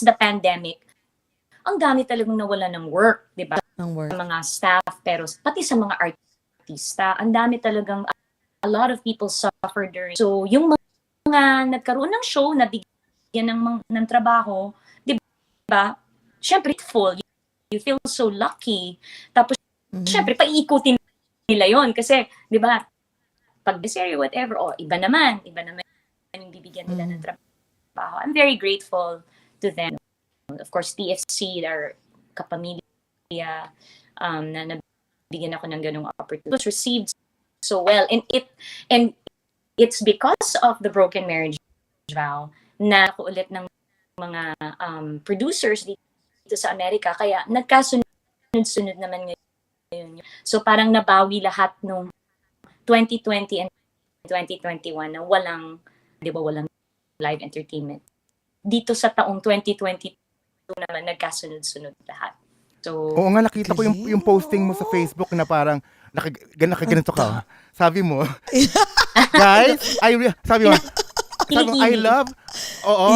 the pandemic. Ang dami talagang nawala ng work, di ba? Ang work. Sa mga staff, pero pati sa mga artista, ang dami talagang a lot of people suffer during. So, yung mga nagkaroon ng show, nabigyan ng trabaho, di ba? Syempre, full. You feel so lucky. Tapos, syempre, paiikutin nila yon kasi, di ba, pag series, whatever, iba naman yung bibigyan nila ng trabaho. I'm very grateful to them. Of course, TFC, our kapamilya, na nabigyan ako ng ganung opportunity. It was received so well. And it's because of the broken marriage vow na ako ulit ng mga producers dito sa Amerika. Kaya nagkasunod-sunod naman ngayon. So parang nabawi lahat nung 2020 and 2021 na walang, di ba, walang live entertainment. Dito sa taong 2022 naman, nagkasunod-sunod lahat. So, Oo nga, nakita ko Galing, yung posting mo sa oo. Facebook na parang nakaganito ka. Sabi mo, guys, sabi mo, I love,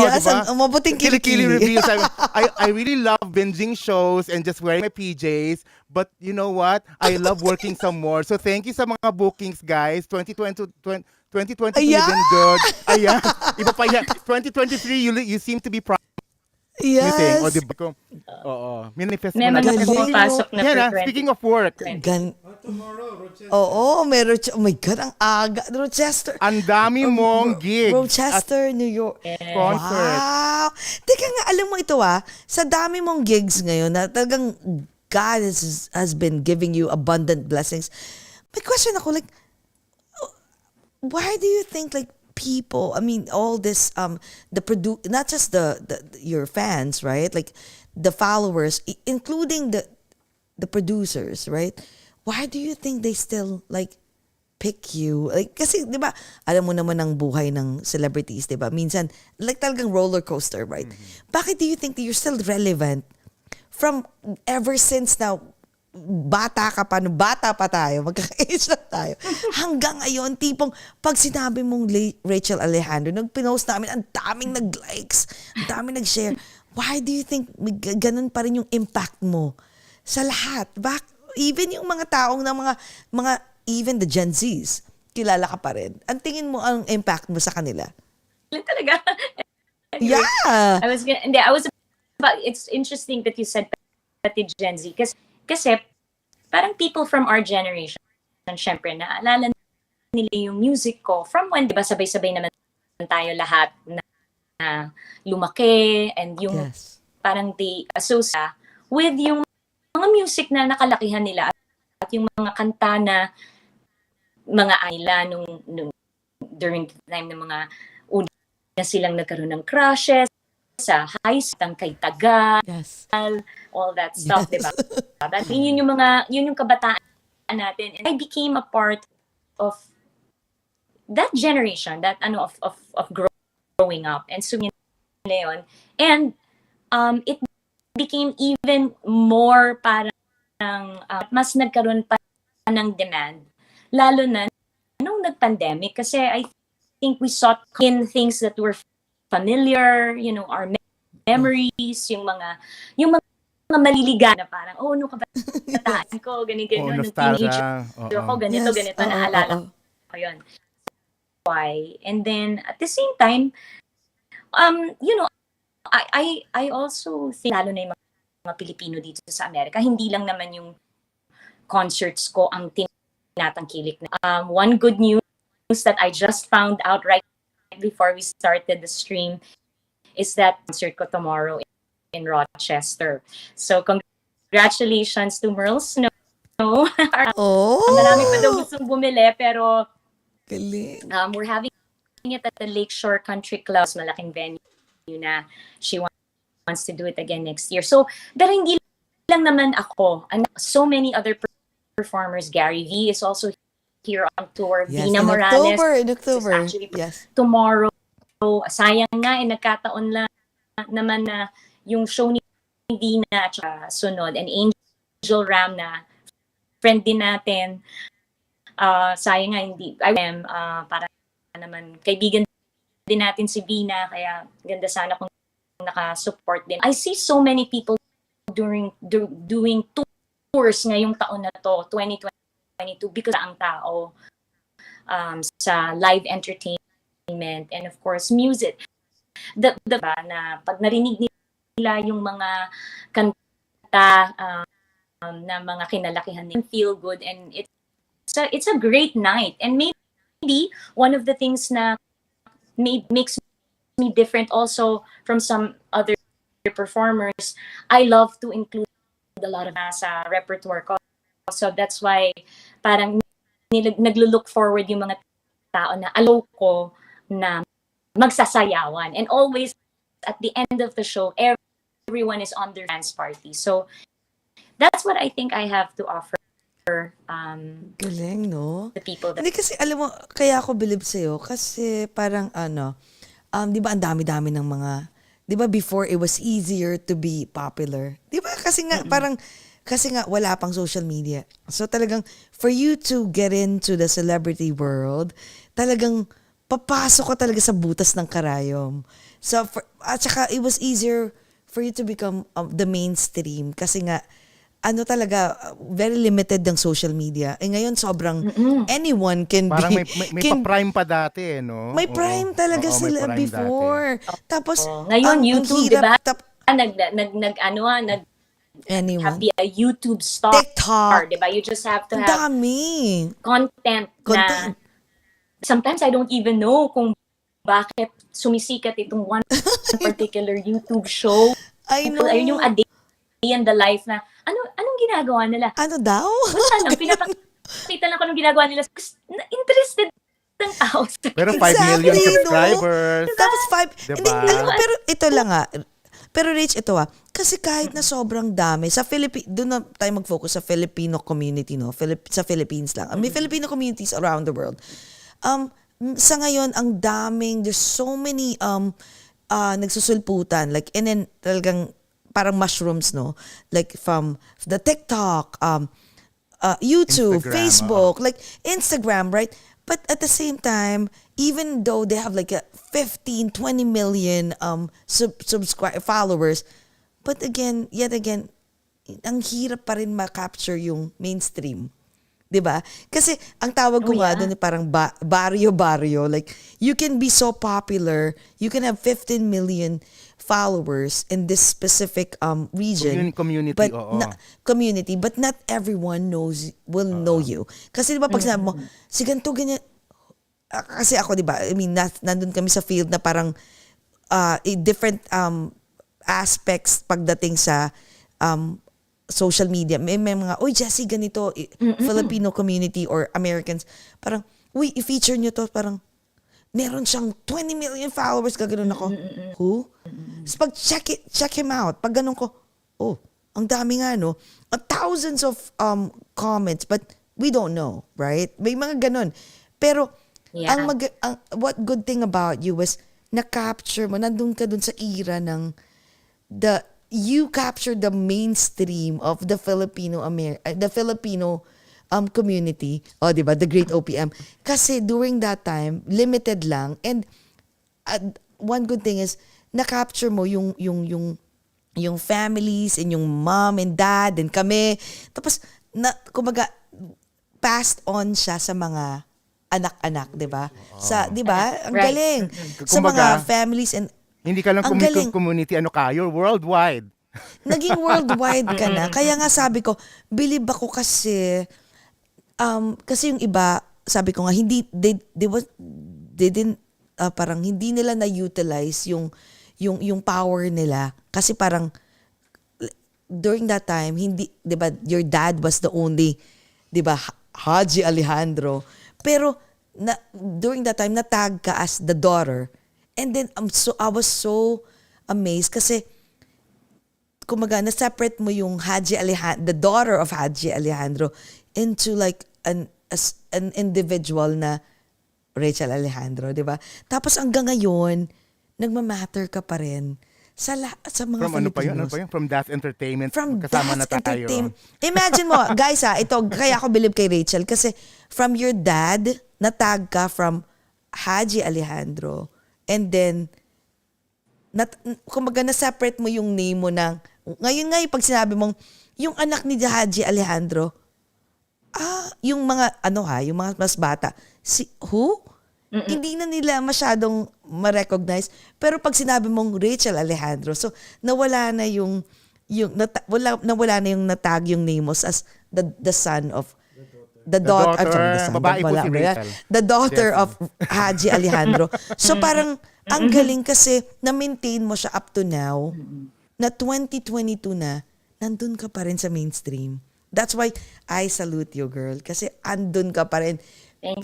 Yes, diba? ang mabuting Kilikili kilikili. reveal. Sabi, I really love binging shows and just wearing my PJs. But you know what? I love working some more. So thank you sa mga bookings, guys. 2022, you've Ayan! been good. Ayan. Iba pa yan. 2023, you seem to be promising. O, Yes. diba? Oo. Manifest may mo na. mga Galing, pumapasok na Yan, for speaking of work, Oo, meron. Oh my God, ang aga. Rochester. ang dami mong gigs at Rochester, New York. concert. Wow! Teka nga, alam mo ito sa dami mong gigs ngayon na talagang God has been giving you abundant blessings. May question ako, like, why do you think like people, I mean, all this, not just your fans, right? Like the followers, including the producers, right? Why do you think they still like pick you? Like, kasi, di ba, alam mo naman ang buhay ng celebrities, di ba? Minsan, like talagang roller coaster, right? Bakit do you think that you're still relevant from ever since now, bata ka pa, bata pa tayo, magkaka-age lang tayo, hanggang ngayon, tipong, pag sinabi mong Rachel Alejandro, nag-pinost namin, ang daming nag-likes, ang daming nag-share. Why do you think ganun pa rin yung impact mo sa lahat? Even yung mga taong na mga even the Gen Zs, kilala ka pa rin. Ang tingin mo ang impact mo sa kanila? talaga. Yeah! It's interesting that you said pati Gen Z. Kasi parang people from our generation, syempre, naalala nila yung music ko from when, di ba, sabay-sabay naman tayo lahat na lumaki, and yung Yes. parang they associate with yung mga music na nakalakihan nila at yung mga kanta na mga nila nung during the time ng mga una na silang nagkaroon ng crushes sa high school, kay Taga, Yes. all that stuff, Yes. diba? But yun yung kabataan natin. And I became a part of that generation, that of growing up. And so yun na yun. And it became even more parang mas nagkaroon pa ng demand, lalo na nung nag-pandemic, kasi I think we sought in things that were familiar, our memories, yung mga maliligan na parang, nung kabataan ko, ganito, nung teenager Nostalgia. ako, ganito, naalala ko yun. Why? And then, at the same time, I also think, lalo na yung mga Pilipino dito sa Amerika, hindi lang naman yung concerts ko ang tinatangkilik na. One good news that I just found out right before we started the stream is that concert ko tomorrow in Rochester. So congratulations to Merle Snow. Marami pa daw gustong bumili, pero Galing. we're having it at the Lakeshore Country Club. Malaking venue na she wants to do it again next year. So, pero hindi lang naman ako. So many other performers. Gary V is also here on tour. Yes, Vina in Morales. October. Actually, Yes. tomorrow. Sayang nga, nagkataon lang naman na yung show ni Vina at sunod. And Angel Ram na friend din natin. Sayang nga, hindi. Para naman, kaibigan din natin si Vina, kaya ganda sana kung naka-support din. I see so many people doing tours ngayong taon na to, 2022, because ang tao sa live entertainment and of course music. Na pag narinig nila yung mga kanta na mga kinalakihan nila, feel good, and it's a great night. And maybe one of the things na makes me different also from some other performers, I love to include a lot of sa repertoire ko. So that's why parang naglo-look forward yung mga tao na allow ko na magsasayawan. And always at the end of the show, everyone is on their dance party. So that's what I think I have to offer Galing, no? the people that Hindi kasi, alam mo, kaya ako believe sa'yo, kasi parang di ba ang dami-dami ng mga, di ba before it was easier to be popular? Di ba? Kasi nga, kasi nga wala pang social media. So talagang, for you to get into the celebrity world, talagang papasok ka talaga sa butas ng karayom. So, at saka, it was easier for you to become the mainstream kasi nga, talaga, very limited ng social media. Eh ngayon, sobrang anyone can Parang be... may pa-prime pa dati, no? May prime talaga Oo, may sila prime before. Tapos, ngayon YouTube, di ba? hirap. Nag have Anyone. be a YouTube star, TikTok. di ba? You just have to Ang have dami. content na sometimes I don't even know kung bakit sumisikat itong one particular YouTube show. I know. Ayun yung a day in the life na anong ginagawa nila? Ano daw? Wala lang, pinapakita lang ko anong ginagawa nila. Interested ng tao. Pero 5 Exactly, million no? subscribers. Tapos 5. Diba? Hindi, alam mo, pero ito lang Pero Rich, ito kasi kahit na sobrang dami, doon na tayo mag-focus sa Filipino community, no? Sa Philippines lang. May Filipino communities around the world. Sa ngayon, ang daming, there's so many nagsusulputan. Like, and then talagang parang mushrooms, no? Like from the TikTok, YouTube, Instagram, Facebook, like Instagram, right? But at the same time, even though they have like a 15, 20 million followers, but yet again, ang hirap pa rin ma-capture yung mainstream. 'Di ba? Kasi ang tawag ko nga doon parang baryo-baryo. Like, you can be so popular, you can have 15 million followers in this specific region. Community, but oo. Community, but not everyone will know you. Kasi 'di ba pag sinabi mo, si ganito ganyan, kasi ako 'di ba, I mean, nandun kami sa field na parang different aspects pagdating sa social media. May mga, Jessie, ganito, Filipino community or Americans, parang, i-feature nyo to, parang, meron siyang 20 million followers, gaganon ako. Who? So pag check him out, pag ganun ko, ang dami nga, no? Thousands of comments, but we don't know, right? May mga ganon. Pero, what good thing about you was, na-capture mo, nandun ka dun sa era ng, you capture the mainstream of the Filipino community, di ba, the great OPM, kasi during that time limited lang, and one good thing is na-capture mo yung families and yung mom and dad and kami, tapos kumaga passed on siya sa mga anak-anak, di ba? Sa, di ba, ang galing sa mga families, and hindi ka lang community, you're worldwide. Naging worldwide ka na. Kaya nga sabi ko, believe ako kasi, kasi yung iba, sabi ko nga, they didn't, parang hindi nila na-utilize yung power nila. Kasi parang, during that time, hindi, di ba, your dad was the only, di ba, Haji Alejandro. Pero, during that time, natag ka as the daughter. And then, I was so amazed kasi, kumaga, na-separate mo yung the daughter of Haji Alejandro into like an individual na Rachel Alejandro, di ba? Tapos hanggang ngayon, nagmamatter ka pa rin sa mga From Filipinos. Ano pa yun? From That Entertainment. From kasama That's na tayo. Imagine mo, guys ito, kaya ako believe kay Rachel kasi from your dad, natag ka from Haji Alejandro. And then, kumbaga na-separate mo yung name mo ng, ngayon nga pag sinabi mong, yung anak ni Haji Alejandro, yung mga, yung mga mas bata, who? Hindi na nila masyadong ma-recognize. Pero pag sinabi mong Rachel Alejandro, so nawala na yung natag yung name mo as the son of, the daughter, babae po si Rachel. The daughter of Haji Alejandro. So parang, ang galing kasi na-maintain mo siya up to now, na 2022 na, nandun ka pa rin sa mainstream. That's why I salute you, girl. Kasi andun ka pa rin.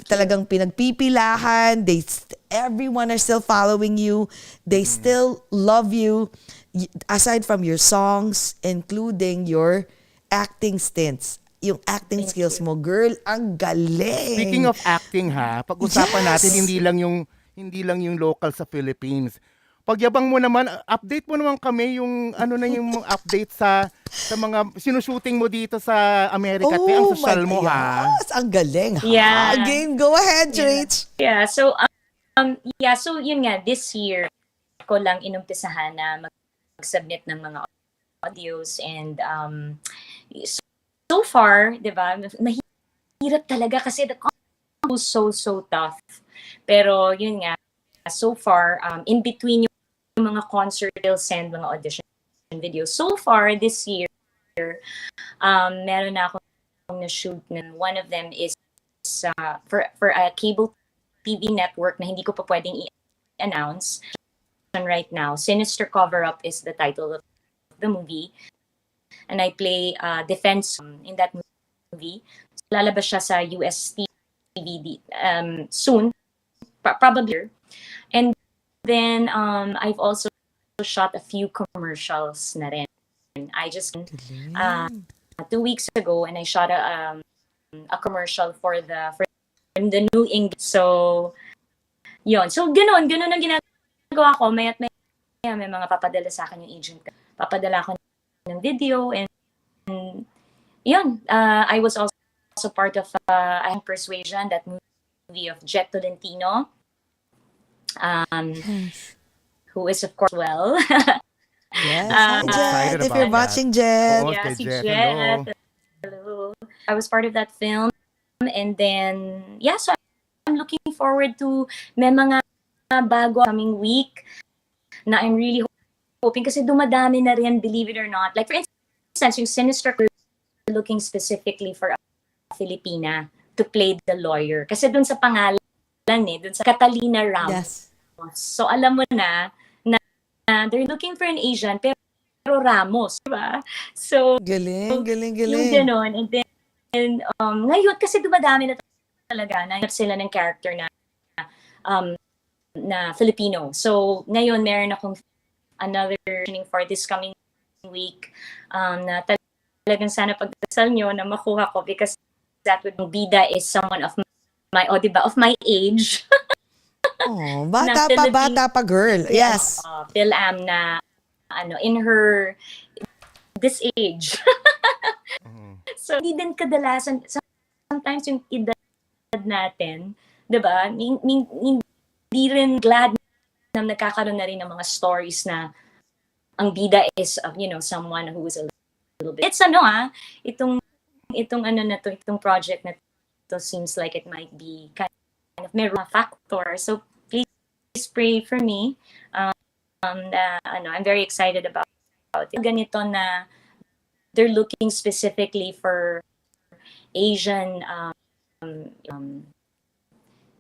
Talagang pinagpipilahan. Everyone are still following you. They still love you. Aside from your songs, including your acting stints. yung acting skills mo, girl, ang galing. Speaking of acting ha, pag-usapan natin hindi lang yung local sa Philippines. Pagyabang mo naman, update mo naman kami yung ano na yung update sa mga sinushooting mo dito sa Amerika. Ang social mo ha. Yes, ang galing. Yeah. Again, go ahead, Rach. Yeah, so so yun nga, this year ko lang inumpisahan na mag-submit ng mga audios and so far, 'di ba? Mahirap talaga kasi the content was so tough. Pero yun nga, so far in between yung mga concert, they'll send mga audition videos. So far this year, meron na akong na-shoot na one of them is for a cable TV network na hindi ko pa pwedeng i-announce right now. Sinister Cover-Up is the title of the movie. And I play defense in that movie. So, lalabas siya sa US TV soon, probably. And then I've also shot a few commercials na rin. I just 2 weeks ago and I shot a commercial for the New England. So yun. So ganun ang ginagawa ko. May mga papadala sa akin yung agent. Papadala ko ng video and yun. I was also part of Persuasion, that movie of Jet Tolentino. Who is of course well. Yes, hi, Jet. If you're watching, Jet. Oo, Yeah, kay si Jet. Jet. Hello. I was part of that film. And then, yeah, so I'm looking forward to may mga bago coming week na I'm really hoping kasi dumadami na rin, believe it or not. Like for instance, yung Sinister, looking specifically for a Filipina to play the lawyer. Kasi dun sa pangalan dun sa Catalina Ramos. Yes. So alam mo na they're looking for an Asian pero Ramos, diba? So Galing. yung ganon. And then ngayon kasi dumadami na talaga na sila ng character na Filipino. So ngayon meron akong another training for this coming week na talagang sana pagdasal nyo na makuha ko because that would bida is someone of my of my age. Oh, bata pa girl. Yes. Fil-Am na in her this age. So hindi din kadalasan sometimes yung edad natin, 'di ba? Hindi rin glad na nagkakaroon na rin ng mga stories na ang bida is someone who is a little bit. It's itong project na to seems like it might be kind of may factor. So please pray for me. I'm very excited about it. Ganito na they're looking specifically for Asian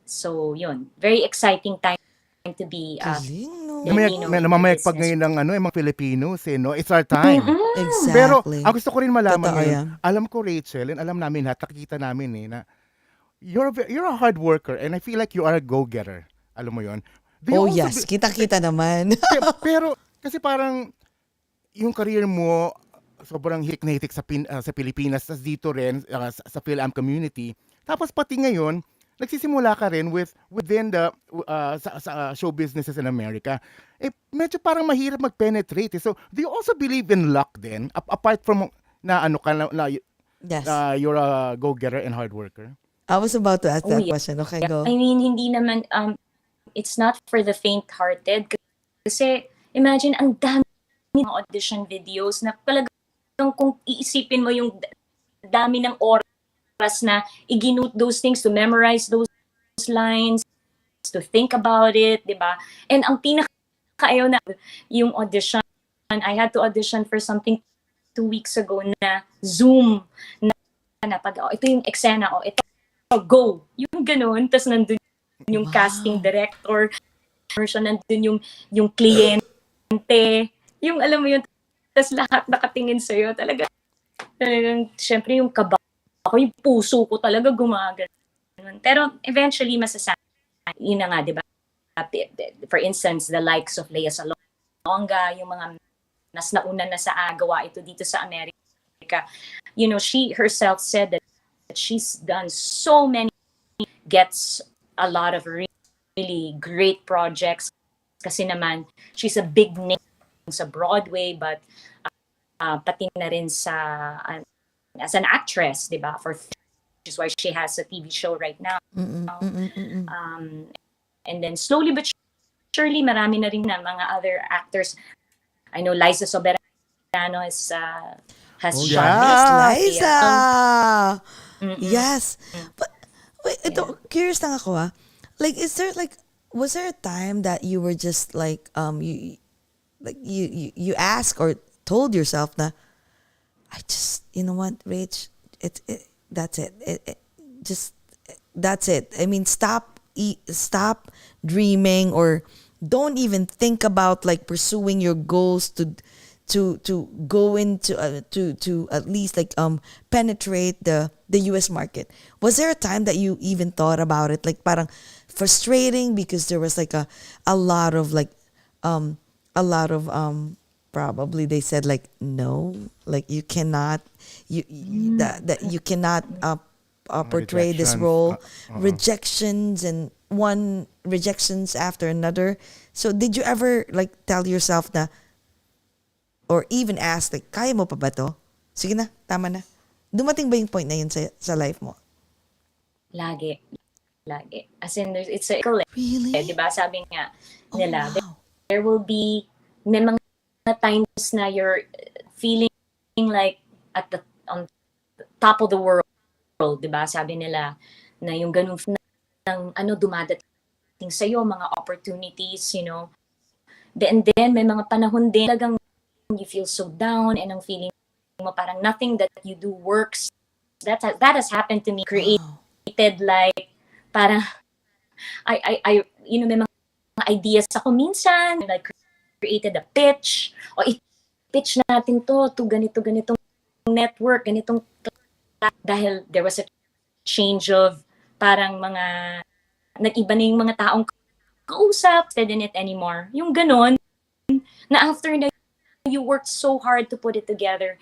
so yun, very exciting time to be Filipino. May namamayagpag ngayon ng mga Filipinos no? It's our time. Exactly. Pero ang gusto ko rin malaman Totoo ngayon, yan. alam ko Rachel, and alam namin nakikita namin na you're a hard worker and I feel like you are a go-getter. Alam mo yon? Yes, kita-kita naman. Pero kasi parang yung career mo sobrang hiknahitik sa Pilipinas, tas dito rin sa Fil-Am community. Tapos pati ngayon, nagsisimula ka rin within the sa show businesses in America. Medyo parang mahirap mag-penetrate. So, do you also believe in luck then? Apart from Yes. You're a go-getter and hard worker? I was about to ask that yeah. question. Okay, go. I mean, hindi naman, it's not for the faint-hearted. Kasi, imagine, ang dami ng audition videos na talagang kung iisipin mo yung dami ng oras na i-ginote those things, to memorize those lines, to think about it, di ba? And ang pinaka-ayaw na yung audition. I had to audition for something 2 weeks ago na Zoom na pag ito yung eksena, ito go. Yung ganun, tapos nandun yung casting director, nandun yung kliyente, yung alam mo yun, tapos lahat nakatingin sa'yo, talagang syempre yung kaba ko, yung puso ko talaga gumagano. Pero eventually masasama. Yun na nga, di ba? For instance, the likes of Lea Salonga, yung mga nas nauna na sa gawa ito dito sa Amerika. she herself said that she's done so many, gets a lot of really great projects kasi naman she's a big name sa Broadway, but pati na rin as an actress, di ba? Which is why she has a TV show right now. Um, and then slowly but surely, marami na rin na mga other actors. I know Liza Soberano has Oh, shot Yes, yeah. Liza! Mm-mm. Yes. But, wait, ito, curious lang ako Like, was there a time that you were just like, you asked or told yourself na, I just, you know what, Rach, that's it. That's it. I mean, stop dreaming, or don't even think about like pursuing your goals to go into to at least like penetrate the US market. Was there a time that you even thought about it, like parang frustrating because there was like a lot of probably they said like no, like you cannot that you cannot portray this Rejections. role, rejections and one rejections after another. So did you ever like tell yourself na, or even ask like, kaya mo pa ba to? Sige na, tama na. Dumating ba yung point na yun sa life mo? Lagi. As in, it's a cycle. Really? Di ba? Sabi nga nila, wow. there will be, may mga times na you're feeling like on top of the world, di ba? Sabi nila na yung ganun ng dumadating sa'yo, mga opportunities, and then may mga panahon din talagang you feel so down and ang feeling mo parang nothing that you do works. That has happened to me. Created like parang I may mga ideas ako minsan, like created a pitch, o i-pitch natin to ganitong network, ganitong, dahil there was a change of parang mga nag-iba na yung mga taong kausap, in it anymore. Yung ganon, na after na you worked so hard to put it together,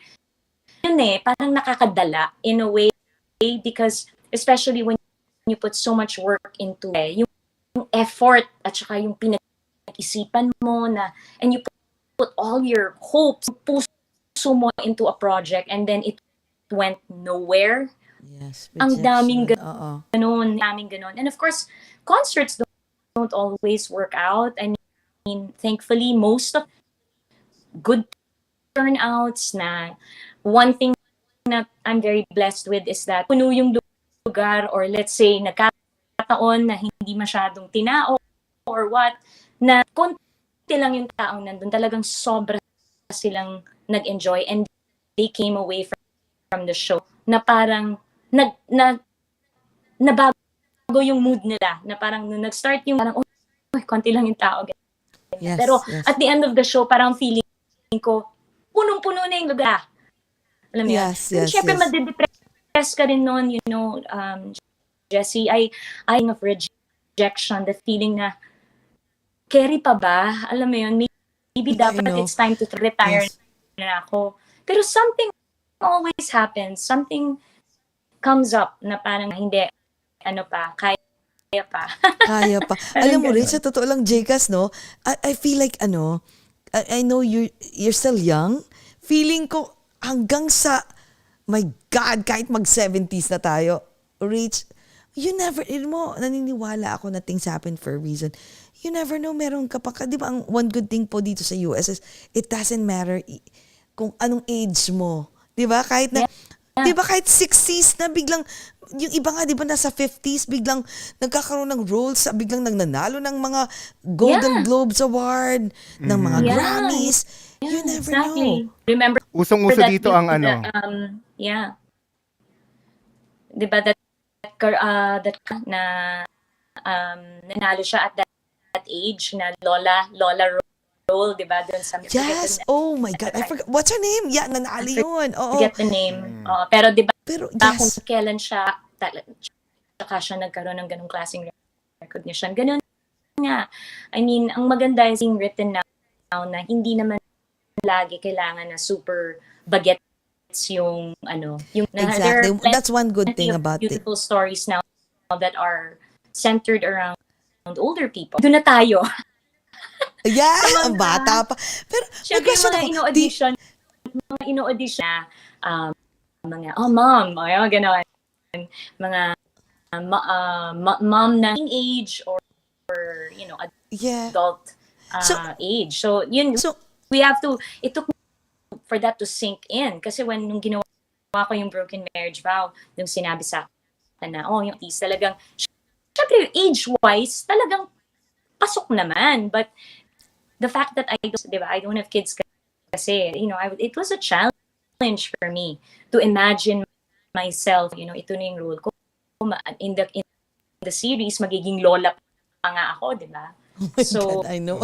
yun parang nakakadala in a way, because especially when you put so much work into yung effort at saka yung pinag-isipan mo na, and you put all your hopes, puso mo into a project, and then it went nowhere. Yes, Ang daming rejection. ganon. And of course, concerts don't always work out. I mean, thankfully, most of good turnouts na one thing na I'm very blessed with is that puno yung lugar, or let's say, nagkataon na hindi masyadong tinao or what, na konti lang yung taong nandun, talagang sobra silang nag-enjoy and they came away from the show na parang nabago yung mood nila, na parang nung nag-start yung parang konti lang yung tao. Yes, pero yes. at the end of the show, parang feeling ko punong-puno na yung lugar. Alam mo Yes, yun? yes, Siyempre, yes. madidepress ka rin noon, Jessie. I of rejection, the feeling na, carry pa ba? Alam mo yun, maybe Yeah, I dapat know. it's time to retire Yes. na ako. Pero something always happens. Something comes up na parang hindi, kaya pa. Kaya pa. Alam mo rin, sa totoo lang, Jcas, no? I feel like, I know you're still young. Feeling ko, hanggang sa, my God, kahit mag-70s na tayo, Rach, you never, naniniwala ako na things happen for a reason. You never know, meron ka pa, di ba, ang one good thing po dito sa US is, it doesn't matter kung anong age mo. Di ba? Kahit na, di ba kahit 60s na biglang, yung iba nga, di ba, nasa 50s, biglang nagkakaroon ng roles, biglang nananalo ng mga Golden Globes Award, ng mga Grammys. You never know. Remember Usong-uso that dito ang di ba that na nanalo siya at that age na Lola role, di ba? Doon sa Yes. Oh my God. I forgot. What's her name? Yeah, nanalo yun. Oo. Forget the name. Pero di ba, Pero kung yes. kailan siya, tsaka siya nagkaroon ng ganong klaseng recognition. Ganun nga. I mean, ang maganda is being written now na hindi naman lagi kailangan na super bagets yung yung there Exactly. are plenty That's one good thing of about it. beautiful stories now that are centered around older people. Doon na tayo. Yeah, ang Mga, bata pa. Pero may syempre yung question mga ako. ino-audition na, mga, oh mom, ay, gano'n. Mga mom na age or Yeah. adult So, age. So, yun, so, we have to, it took for that to sink in. Kasi nung ginawa ko yung broken marriage vow, nung sinabi sa akin na, oh, yung is talagang, syempre, age-wise, talagang pasok naman. But the fact that I don't have kids kasi, it was a challenge for me to imagine myself, ito na yung role ko. In the series, magiging lola pa nga ako, di ba? oh my So, God, I know.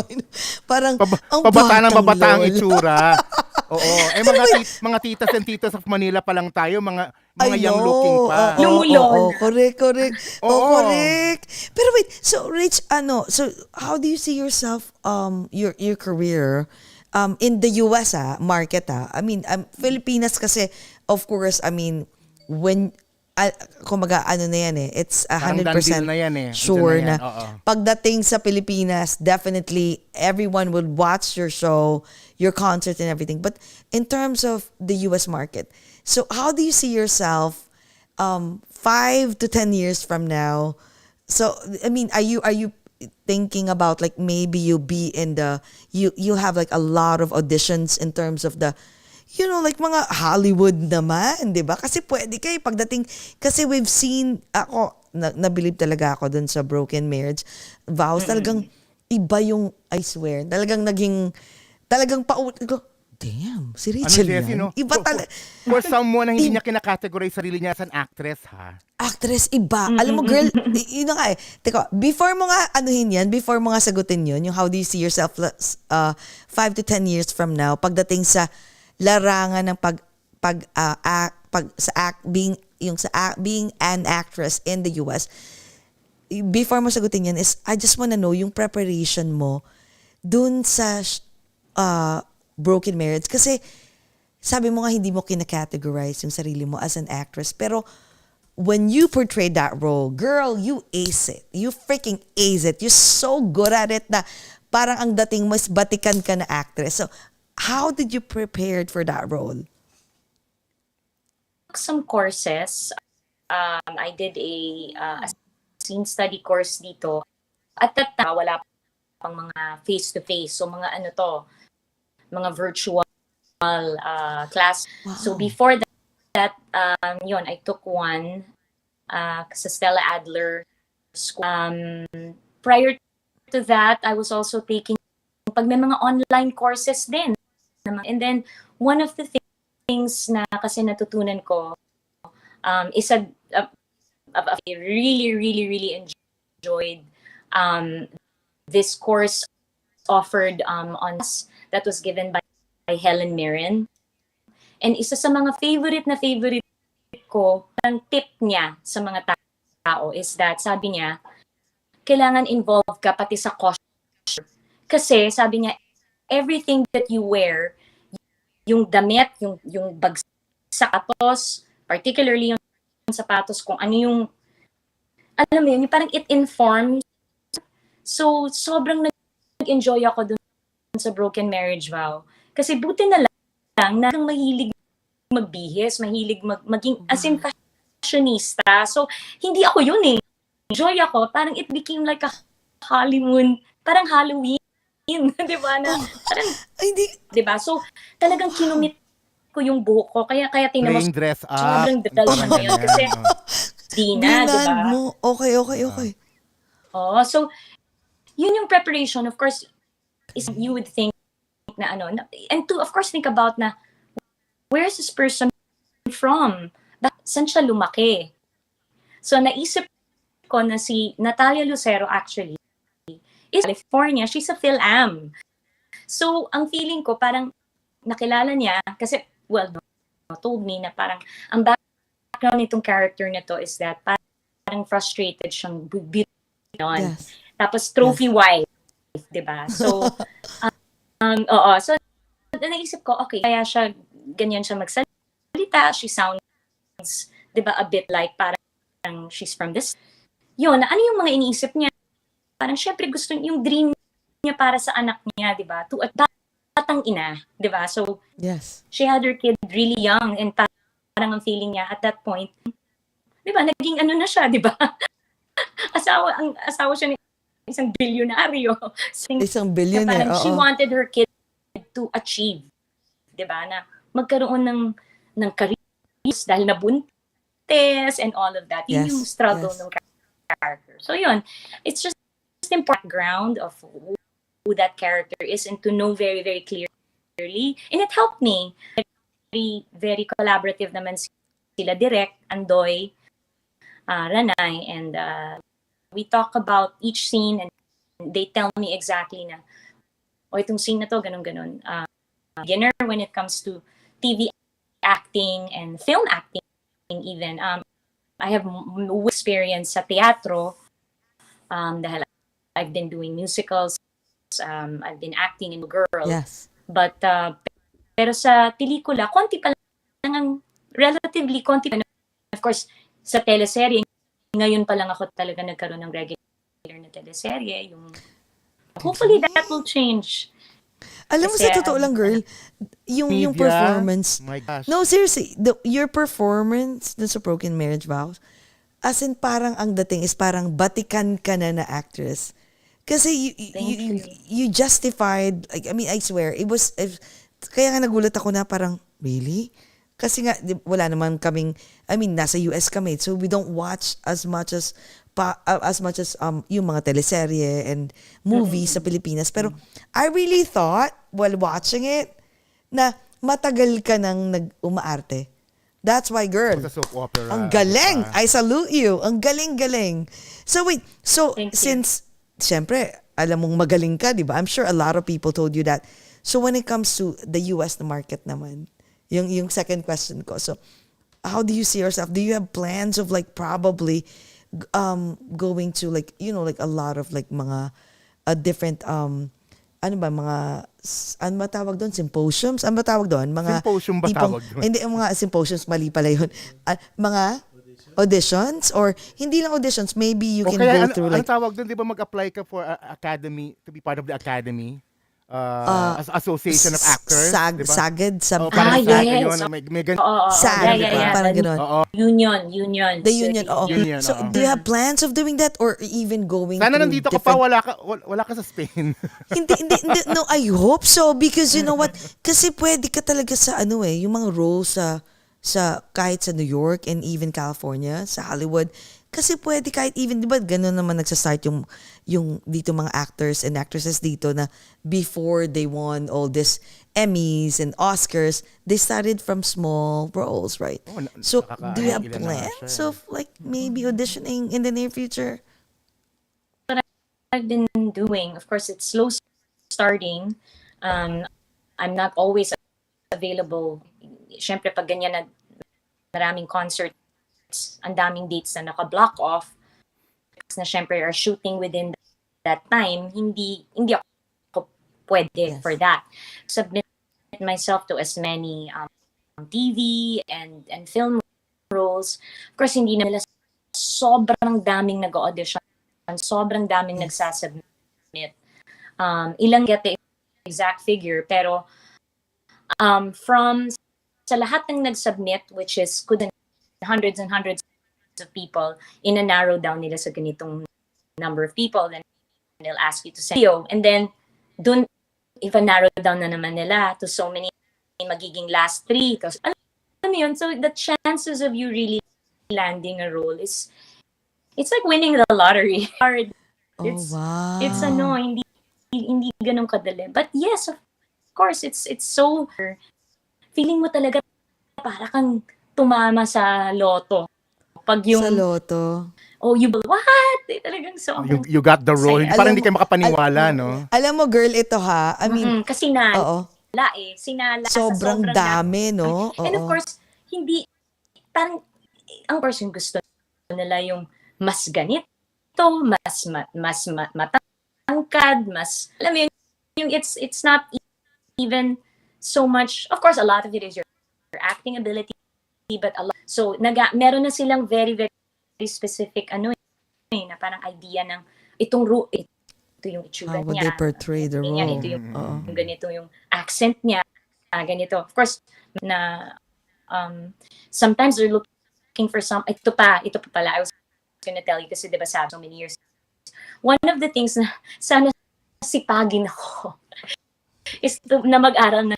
Parang, ang Pabata ng babata ang lola. itsura. Oo. Mga titas and titas of Manila pa lang tayo, mga I young know. looking pa. Lumulol. Correct. Oo. Correct. Pero wait, so Rich, so how do you see yourself, your career, in the US, market, I mean, Filipinas kasi, of course, I mean, when, kumaga, na yan it's Parang 100% done deal na yan sure Dito na, yan. Oo. pagdating sa Pilipinas, definitely everyone will watch your show, your concert and everything. But in terms of the US market, so how do you see yourself 5 to 10 years from now? So I mean, are you thinking about like maybe you'll be in you'll have like a lot of auditions in terms of the like mga Hollywood naman, 'di ba? Kasi pwede kayo pagdating, kasi we've seen, ako nabilib talaga ako dun sa broken marriage vows. Talagang iba yung, I swear, talagang damn, si Rachel Jess, yan. Iba talaga. For someone na hindi niya kinakategorize sarili niya as an actress, ha? Actress, iba. Alam mo, girl, yun na nga eh. Teka, before mo nga before mo nga sagutin yun, yung how do you see yourself 5 to 10 years from now, pagdating sa larangan ng being an actress in the US, before mo sagutin yan is, I just wanna know yung preparation mo dun sa broken marriage. Kasi sabi mo nga hindi mo kina-categorize yung sarili mo as an actress, pero when you portrayed that role, girl, you ace it. You freaking ace it. You're so good at it na parang ang dating mas batikan ka na actress. So, how did you prepare for that role? some courses. I did a scene study course dito. At that time, wala pang mga face-to-face. So, mga virtual class. Wow. So, before that, I took one sa Stella Adler School. Prior to that, I was also taking pag may mga online courses din. And then, one of the things na kasi natutunan ko is I really enjoyed this course offered on that was given by Helen Mirren. And isa sa mga favorite ko, ang tip niya sa mga tao is that, sabi niya, kailangan involved ka pati sa costume. Kasi, sabi niya, everything that you wear, yung damit, yung bagsapatos, particularly yung sapatos, kung ano yung, alam mo yun, yung parang it informs. So, sobrang nag-enjoy ako dun sa broken marriage vow. Kasi buti na lang na mahilig magbihis, mahilig maging as in fashionista. So, hindi ako yun eh. Enjoy ako. Parang it became like a Hollywood, parang Halloween. Di ba? Na, parang, di ba? So, talagang kinumit ko yung buhok ko. Kaya tingnan mo, Plain dress up. sobrang development na yun. Kasi, di na, di ba? mo. Okay. Oh, so, yun yung preparation. Of course, is you would think na and to, of course, think about na, where's this person from? Saan siya lumaki? So, naisip ko na si Natalia Lucero actually is California. She's a Fil-Am. So, ang feeling ko, parang nakilala niya, kasi, well, told me na parang, ang background nitong character na to is that parang frustrated siyang beauty noon. Yes. Tapos, trophy wife. Diba? So, oo. So, naisip ko, okay, kaya ganyan siya magsalita, magsalita, she sounds, di ba, a bit like parang she's from this. Yun, ano yung mga iniisip niya? Parang syempre gusto yung dream niya para sa anak niya, di ba? To a batang ina, di ba? So, Yes. she had her kid really young and parang ang feeling niya at that point, di ba, naging ano na siya, di ba? ang asawa siya ng isang bilyonaryo. Isang billionaire, Parang she oo. wanted her kid to achieve, di ba, na magkaroon ng career dahil nabuntis and all of that. Yun Yes, yung struggle yes. ng character. So yun, it's just important background of who that character is and to know very, very clearly. And it helped me. Very, very collaborative naman sila Direk, Andoy, Ranay, and we talk about each scene and they tell me exactly na, o itong scene na to, ganun-ganun. Beginner when it comes to TV acting and film acting even. I have experience sa teatro dahil I've been doing musicals, I've been acting in Girl. Yes. But pero sa pelikula, konti pa lang ang relatively konti pa. Of course, sa teleserye, ngayon pa lang ako talaga nagkaroon ng regular na teleserye. Hopefully that will change. Alam mo, Kasi, sa totoo lang, girl, yung Media? performance. My gosh. No, seriously, your performance dun sa Broken Marriage Vows, as in parang ang dating is parang batikan ka na actress. Kasi you justified, like, I mean, I swear, kaya nga nagulat ako na parang, really? Kasi nga, wala naman kaming, I mean, nasa US kami, so we don't watch as much as yung mga teleserye and movies sa Pilipinas. Pero I really thought, while watching it, na matagal ka nang umaarte. That's why, girl, Sa soap opera. ang galing! I salute you! Ang galing-galing! So wait, Thank you. since, syempre, alam mong magaling ka, di ba? I'm sure a lot of people told you that. So when it comes to the US na market naman, yung second question ko, so how do you see yourself? Do you have plans of like probably going to like, you know, like a lot of like mga different ano ba, mga ano ba tawag doon? Symposiums? Ano ba tawag doon? Mga Symposium ba tawag doon? Hindi, mga symposiums, mali pala yun. Mga auditions? Or hindi lang auditions, maybe you can go through like... Ano tawag doon? Di ba mag-apply ka for academy, to be part of the academy? Association of Actors. Diba? SAGD, something. Parang yes. SAG, yun, may SAG, yeah. parang gano'n. Union. The union, oo. Union, So, oo. do you have plans of doing that or even going Sana through nandito ka pa, different... wala ka sa Spain. hindi, no, I hope so because you know what? Kasi pwede ka talaga sa ano yung mga roles sa kahit sa New York and even California, sa Hollywood. Kasi pwede kahit even, di ba, gano'n naman nagsastart yung dito mga actors and actresses dito na before they won all this Emmys and Oscars, they started from small roles, right? So, do you have plans of like maybe auditioning in the near future? What I've been doing, of course, it's slow starting. I'm not always available. Siyempre, pag ganyan na maraming concerts, ang daming dates na naka-block off, na syempre are shooting within that time, hindi ako pwede for that. Submit myself to as many TV and film roles. Of course, hindi na nila sobrang daming nag-audition, sobrang daming nagsasubmit. Ilang get the exact figure, pero from sa lahat ng nag-submit, which is hundreds and hundreds of people, in a narrow down nila sa ganitong number of people, then they'll ask you to send video. And then, dun, if a narrow down na naman nila to so many, magiging last 3. Tapos, alam mo yun, so the chances of you really landing a role it's like winning the lottery. Hard. Wow. It's hindi ganun kadali. But yes, of course, it's so, feeling mo talaga para kang tumama sa loto. Pag yung... Sa loto. Oh, what? Talagang so... You got the role. Parang hindi kayo makapaniwala, no? Alam mo, girl, ito ha. I mean... kasi sinala sobrang dami, no? And of course, hindi... Parang, ang person gusto nila yung mas ganito, mas matangkad, mas... Alam mo yun, yung it's not even so much... Of course, a lot of it is your acting ability, but a lot. So, meron na silang very, very specific, na parang idea ng ito yung itsura How would niya. they portray the Ganyan, role? ito yung Oo. ganito yung accent niya, ganito. Of course, na sometimes they're looking for ito pa pala, I was gonna tell you kasi diba sabi so many years. One of the things na sana sipagin ako is na mag-aral na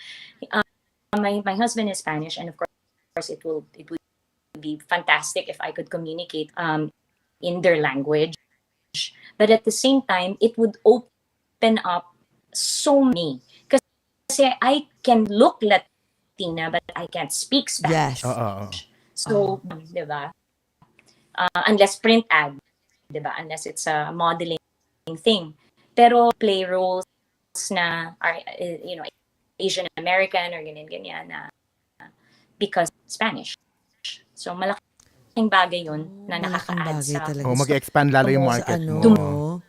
my husband is Spanish, and of course it would be fantastic if I could communicate in their language. But at the same time, it would open up so many. Kasi I can look Latina, but I can't speak Spanish. Yes. So, di ba? Unless print ad, di ba? Unless it's a modeling thing. Pero play roles na are, Asian American or ganyan na because Spanish. So, malaking bagay yun na nakaka-add sa mag-expand lalo yung market mo.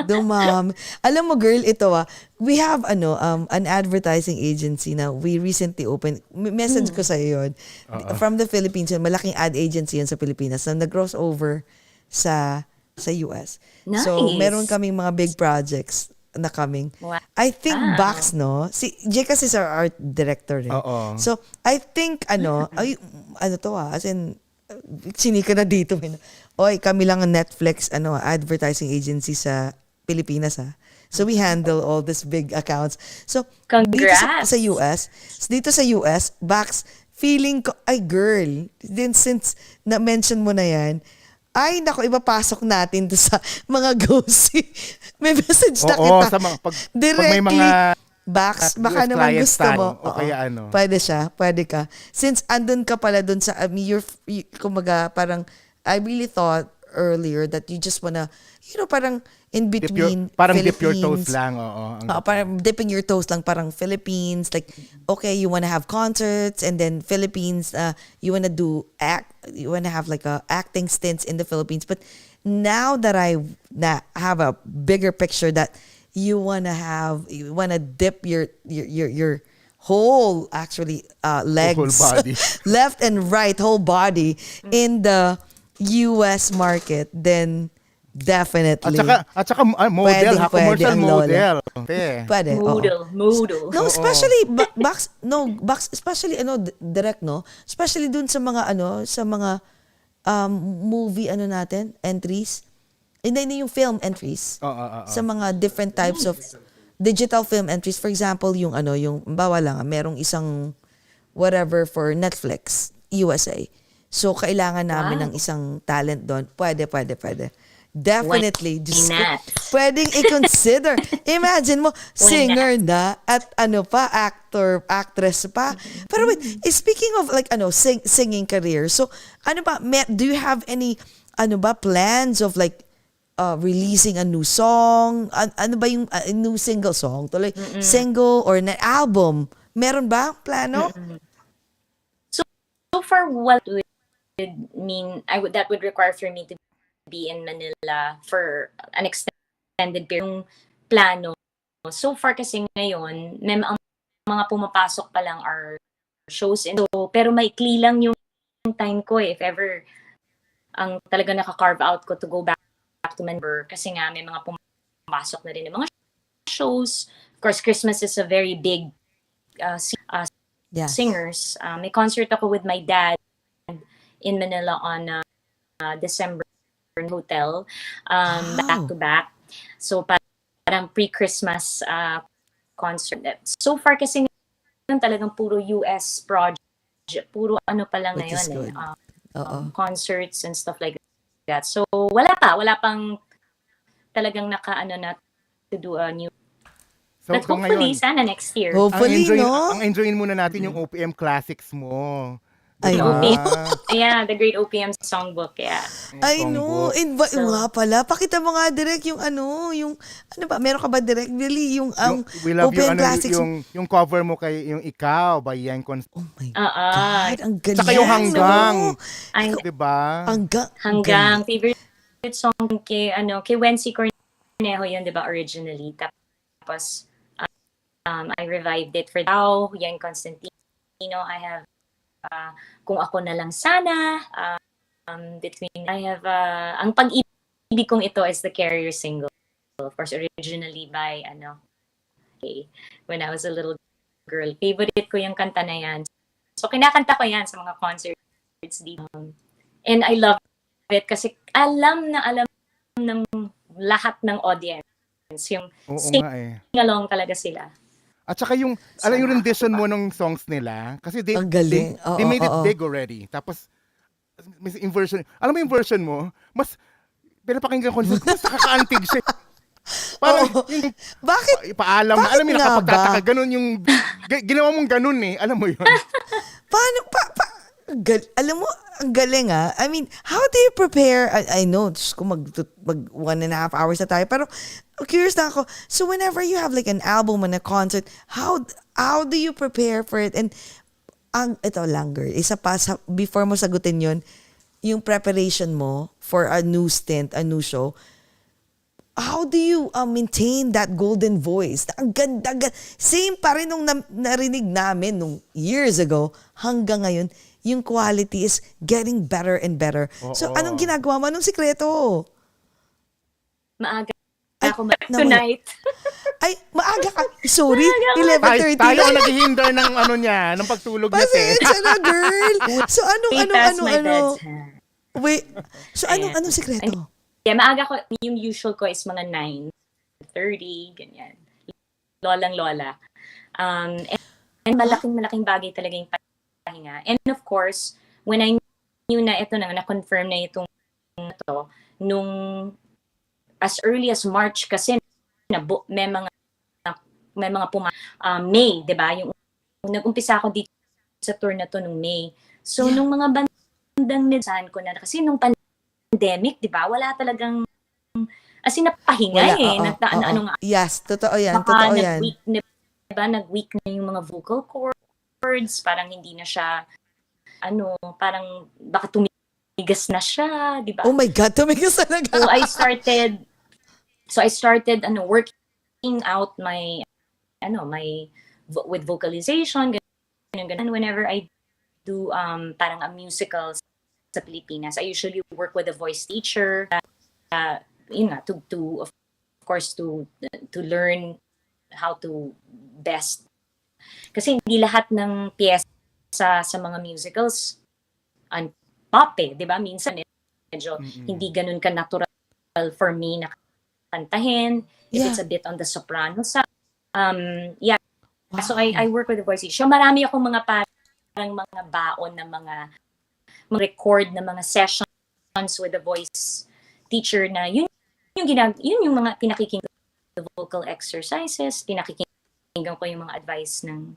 Dumami. Alam mo girl, ito we have an advertising agency na we recently opened. Message ko sa yun. From the Philippines, malaking ad agency yun sa Pilipinas na nag-cross over sa US. Nice. So, meron kaming mga big projects na coming. Wow. I think Bax, no? Si Jay kasi is our art director rin. So, I think, as in, sinika na dito. Oy, kami lang ang Netflix, advertising agency sa Pilipinas, So, we handle all these big accounts. So, congrats! Dito sa US, Bax, feeling ko, ay girl, then since na-mention mo na yan, ay, nako, ipapasok natin to sa mga go-see. May message na kita. Sa mga, pag directly, may mga Bax, baka naman gusto mo. O kaya Pwede siya, pwede ka. Since andun ka pala dun sa, kumaga, parang, I really thought earlier that you just wanna, parang in between parang Philippines. dip your toes lang, Parang dipping your toes lang, parang Philippines, like, okay, you wanna have concerts, and then Philippines, you wanna have like a acting stints in the Philippines. But now that I have a bigger picture that you wanna dip your whole legs, whole body. left and right, whole body in the US market, then definitely. At saka model, commercial model. Pwede. Moodle. No, especially Bax, especially direct, no? Especially dun sa mga sa mga movie natin, entries. Hindi yung film entries. Sa mga different types of digital film entries. For example, yung bawa lang, merong isang whatever for Netflix USA. So, kailangan namin ng isang talent doon. Pwede. Definitely. Just pwedeng i-consider. Imagine mo, singer na at actor, actress pa. Pero wait, speaking of singing career, so do you have any plans of releasing a new song? Ano ba yung new single song? Single or an album? Meron ba plano? So far, what would mean that would require for me to be in Manila for an extended period. Yung plano. So far kasi ngayon, ang mga pumapasok pa lang are shows. Pero maikli lang yung time ko if ever ang talaga naka-carve out ko to go back to Manila. Kasi nga may mga pumapasok na rin ng mga shows. Of course, Christmas is a very big singers. May concert ako with my dad in Manila on December hotel, back to back. So parang pre-Christmas concert. So far kasi talagang puro US project, puro pa lang ngayon concerts and stuff like that. So wala pang talagang na to do a new. So, but hopefully ngayon, sana next year. Hopefully, ang enjoyin muna natin yung OPM classics mo. I know. Yeah, the Great OPM Songbook, yeah. I know. Nga pala. Pakita mo nga direct yung meron ka ba direct? Really, yung we love OPM yung, Classics. Yung cover mo kay yung Ikaw by Yang Oh my God, ang galing. Saka yung Hanggang. Diba? Hanggang. Favorite song kay Wency Cornejo yun, diba, originally. Tapos, I revived it for Yang Constantino. I have Kung Ako Na Lang Sana, between, I have, ang pag-ibig kong ito is the Carrier single. Of course, originally by, okay, when I was a little girl. Favorite ko yung kanta na yan. So, kinakanta ko yan sa mga concerts dito. And I love it kasi alam ng lahat ng audience. Yung sing-along talaga sila. At saka yung, alam yung rendition mo ng songs nila, kasi they made it big already. Tapos, may inversion. Alam mo yung version mo, mas, pinapakinggan ko, mas nakaka-antig siya. Parang, bakit? Paalam na, alam mo yung nakapagtataka, ganun yung, ginawa mong ganun eh, alam mo yun. Paano, alam mo, ang galing I mean, how do you prepare? I know, kung mag 1.5 hours na tayo, pero curious na ako. So whenever you have like an album and a concert, how do you prepare for it? And ito lang girl, isa pa, before mo sagutin yun, yung preparation mo for a new stint, a new show, how do you maintain that golden voice? Ang ganda, same pa rin nung narinig namin nung years ago hanggang ngayon, yung quality is getting better and better. So, anong ginagawa mo? Anong sikreto? Maaga ako tonight. Ay, maaga ka. Sorry, 11:30 tayo ang naghihindar ng ng pagtulog niya. Pasensya na, girl. So, ano? Wait. So, anong sikreto? Yeah, maaga ko, yung usual ko is mga 9:30, ganyan. Lolang-lola. And malaking bagay talaga yung pahinga. And of course, when I knew na ito na-confirm na itong ito, nung as early as March kasi may mga May, 'di ba? Yung nag-umpisa ako dito sa tour na to nung May. So nung mga bandang midsan ko na kasi nung pandemic, 'di ba? Wala talagang as in napahinga Yes, totoo 'yan, totoo 'yan. Nag-weak na yung mga vocal cords, parang hindi na siya parang baka tumigas na siya, 'di ba? Oh my God, tumigas talaga. So I started working out my with vocalization, ganun. Whenever I do parang a musical sa Pilipinas, I usually work with a voice teacher to of course to learn how to best. Kasi hindi lahat ng piyesa sa mga musicals pop di ba? Minsan medyo hindi ganun ka natural for me na kantahin. If it's a bit on the soprano side. Yeah. Wow. So I work with the voice teacher. So marami akong mga parang mga baon na mga record na mga sessions with the voice teacher na yun yung mga pinakikinggan the vocal exercises, pinakikinggan ko yung mga advice ng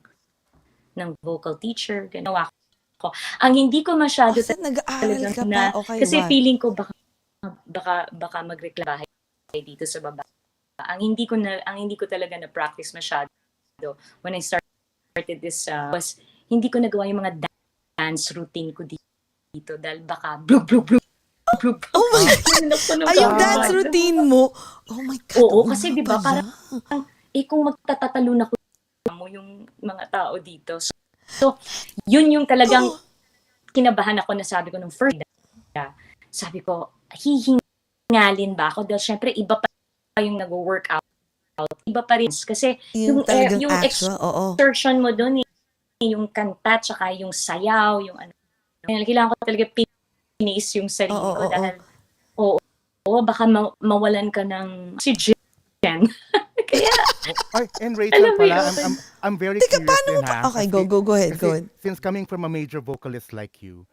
vocal teacher, ginawa ko. Ang hindi ko masyado nag-aaral ka pa? Okay, kasi feeling ko baka magreklamo dito sa baba. Ang hindi ko talaga na practice masyado when I started this was hindi ko nagawa yung mga dance routine ko dito dahil baka blub. Oh my God! Ay, yung dance routine mo. Oh my God. Oo, kasi di ba parang kung magtatatalon ako mo yung mga tao dito. So yun yung talagang kinabahan ako na sabi ko nung first sabi ko, hihingalin ba ako? Dahil syempre iba pa yung nag-workout. Iba pa rin. Kasi yung exertion mo doon, yung kanta, tsaka yung sayaw, yung kailangan ko talaga piniis yung sarili ko dahil baka mawalan ka ng oxygen. Kaya, and Rachel pala, I'm very curious din Okay, go ahead. Since coming from a major vocalist like you,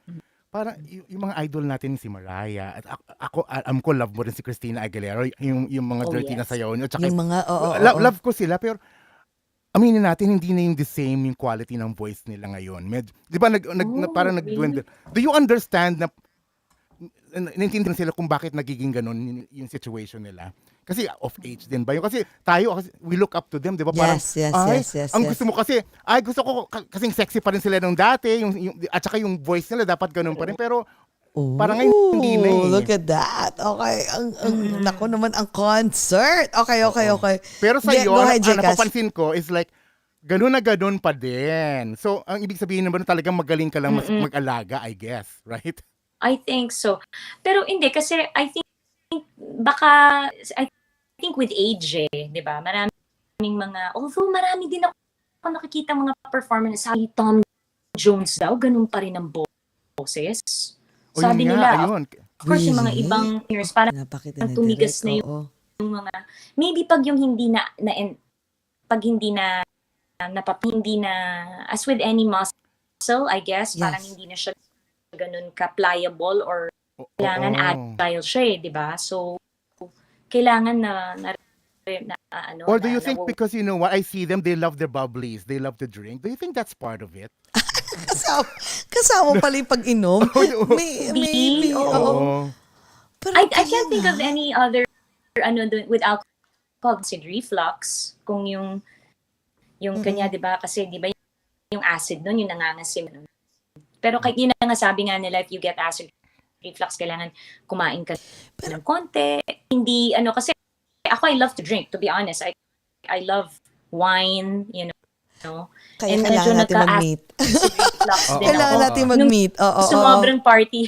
parang yung mga idol natin si Mariah, at ako, alam ko, love mo rin si Christina Aguilera, yung mga dirty na sayaw niyo. Tsaka, yung mga, love ko sila, pero aminin natin, hindi na yung the same yung quality ng voice nila ngayon. Di ba, parang nag-dwindle. Do you understand na naintindihan sila kung bakit nagiging ganun yung situation nila? Kasi of age din ba yun? Kasi tayo, we look up to them, di ba? Parang, yes. Ang gusto mo kasi, gusto ko, kasing sexy pa rin sila nung dati, at saka yung voice nila dapat ganun pa rin. Pero, parang ngayon, hindi na eh. Look at that. Okay. Naku naman, ang concert. Okay. Pero sa iyo, napapansin ko is like, Ganun na ganun pa din. So, ang ibig sabihin naman talagang magaling ka lang mag-alaga, I guess, right? I think so. Pero hindi kasi I think baka I think with age 'di ba? Maraming although marami din ako nakikita mga performance sabi Tom Jones daw ganun pa rin ang boses. O yun Sabi nga, nila, ayun. of course yung mga Really? ibang singers parang Napakita na tumigas direct, na oo. yung mga maybe pag yung pag hindi na hindi na as with any muscle, I guess, parang Yes. hindi na siya ganun ka-pliable or kailangan Oo. agile siya 'di ba? So, kailangan na ano, Or do you na think because you know what, I see them, they love their bubblies, they love to drink. Do you think that's part of it? Kasama, kasama pala yung pag-inom. Maybe, Oo. oo. Oo. Pero I can't galing, think of ha? any other with alcohol acid reflux kung yung kanya 'di ba kasi 'di ba yung acid nun yung nangangasim nun. Pero kahit yun na nga sabi nga nila if you get acid reflux kailangan kumain ka ng konti. Hindi kasi ako I love to drink to be honest. I love wine, Kaya and kailangan medyo natin mag-meet. acid reflux Oo, din Kailangan ako. natin mag-meet. Oo, oo. Sumobrang party.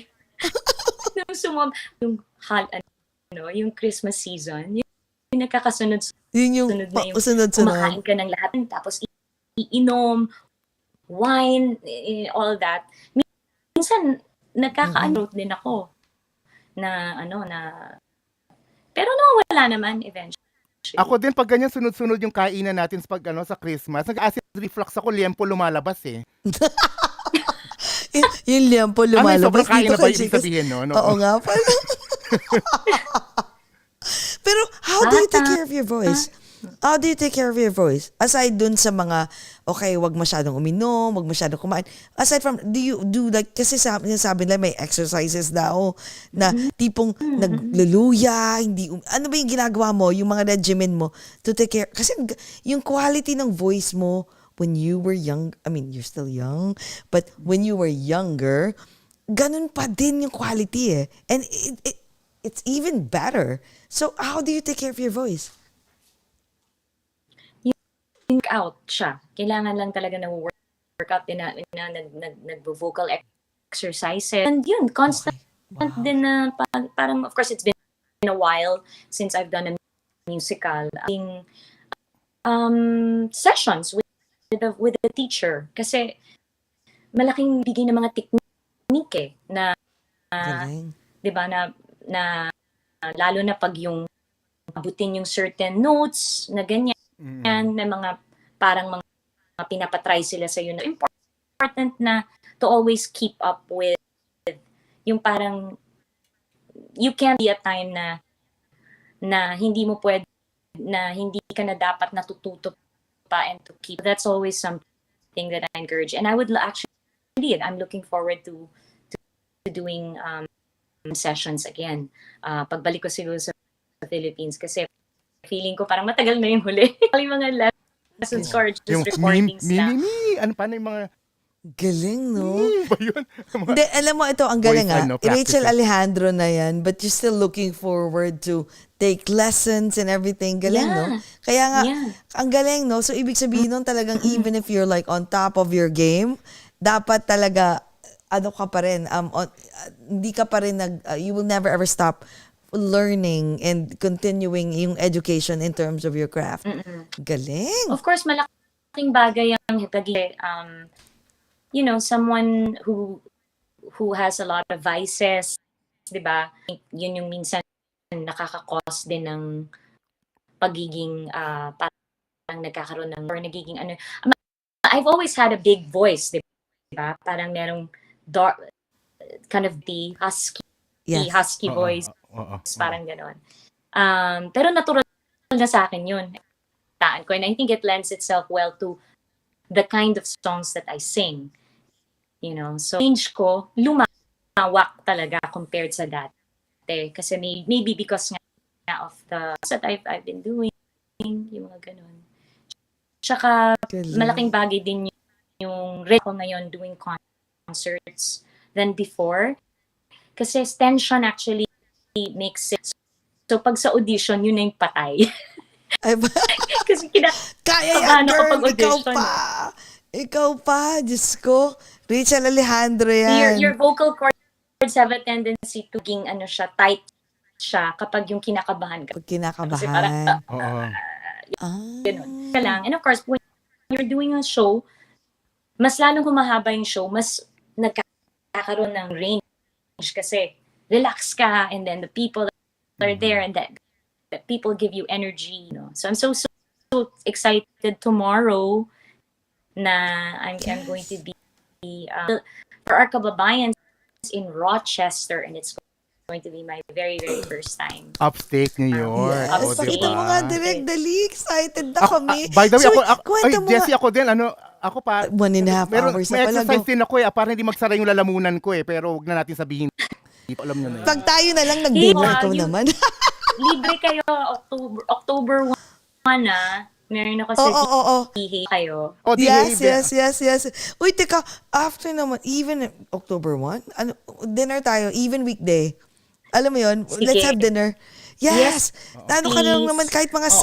yung yung Christmas season, yung nagkakasunod Yun yung na yung sunod-sunod. kumakain ka ng lahat tapos iinom, wine, all that. Minsan nagkaka-anote din ako na pero nawawala naman eventually. Ako din pag ganyan sunod-sunod yung kainan natin sa sa Christmas, nag-acid reflux ako, liempo lumalabas eh. Yung liampo Ano yung lumalabas sobrang kain dito na ba kay ibig Chicas. sabihin, no? Oo nga pala. Pero how do you take care of your voice? How do you take care of your voice? Aside dun sa mga, okay, wag masyadong uminom, wag masyadong kumain. Aside from, do you do like, kasi sabi nila may exercises daw na tipong nagluluya, hindi, ano ba yung ginagawa mo, yung mga regimen mo to take care, kasi yung quality ng voice mo when you were young, I mean, you're still young, but when you were younger, ganun pa din yung quality eh. And it's even better. So, how do you take care of your voice? Think out siya. Kailangan lang talaga na workout din na nag-vocal exercises. And yun, constant Wow. din na parang of course it's been a while since I've done a musical. Sessions with the teacher kasi malaking bigay ng mga technique na Galing. 'di ba na lalo na pag yung abutin yung certain notes na ganyan na mga parang mga pinapatry sila sa na important na to always keep up with yung parang you can't be a time na hindi mo pwede na hindi ka na dapat natututo pa and to keep. That's always something that I encourage and I would actually I'm looking forward to doing sessions again. Pagbalik ko siguro sa Philippines kasi feeling ko parang matagal na yung huli. Yung mga lessons ko are just Yung recordings lang. ano paano yung mga Galing, no? ba yun? Hindi, alam mo, ito, ang galing Voice, Rachel practices. Alejandro na yan, but you're still looking forward to take lessons and everything. Galing, no? Yeah. Kaya nga, Yeah. ang galing, no? So, ibig sabihin nun talagang even if you're like on top of your game, dapat talaga, ano ka pa rin, hindi ka pa rin you will never ever stop learning and continuing yung education in terms of your craft. Galing. Of course, malaking bagay ang someone who has a lot of vices, 'di ba? Yun yung minsan nakaka-cause din ng pagiging parang nagkakaroon ng or nagiging I've always had a big voice, 'di ba? Parang merong dark kind of the husky voice, parang gano'n. Pero natural na sa akin yun. Taan ko and I think it lends itself well to the kind of songs that I sing. So range ko lumawak talaga compared sa dati kasi maybe because nga of the that I've been doing yung mga ganun. Tsaka malaking bagay din yung ko ngayon doing concerts than before kasi tension actually makes it so pag sa audition yun na yung patay. Ay, Kasi kaya yan, kinakabahan ako girl. pag Ikaw audition. pa. Ikaw pa. Diyos ko. Rachel Alejandro Your yan. vocal cords have a tendency to ging ano siya, tight siya kapag yung kinakabahan ka. Pag Kasi parang kinakabahan. Oo. ganun. Ka lang. And of course, when you're doing a show, mas lalong humahaba yung show, mas nagkakaroon ng range kasi relax ka and then the people are there and that people give you energy, you know. So I'm so excited tomorrow na I'm going to be for our kababayans in Rochester, and it's going to be my very first time. Upstate New York. Yes. O, Pakita mo diba? nga direct. Dali. Excited na kami. By the way, So, ay, kwento mo Jessie, nga. ako din, ako pa. 1.5 hours may na pala. exercise Go. din ako para hindi magsara yung lalamunan ko pero huwag na natin sabihin. Alam nyo na yun. Pag tayo na lang nag-dinner, Hey, ikaw you- naman. Libre kayo October 1 na. Meron ako sa Oo. Dihe kayo. O, di, Yes. Uy, teka, after naman, even October 1, dinner tayo, even weekday. Alam mo yun, Sige. let's have dinner. Yes. Ano ka lang Please. naman, kahit mga Oo,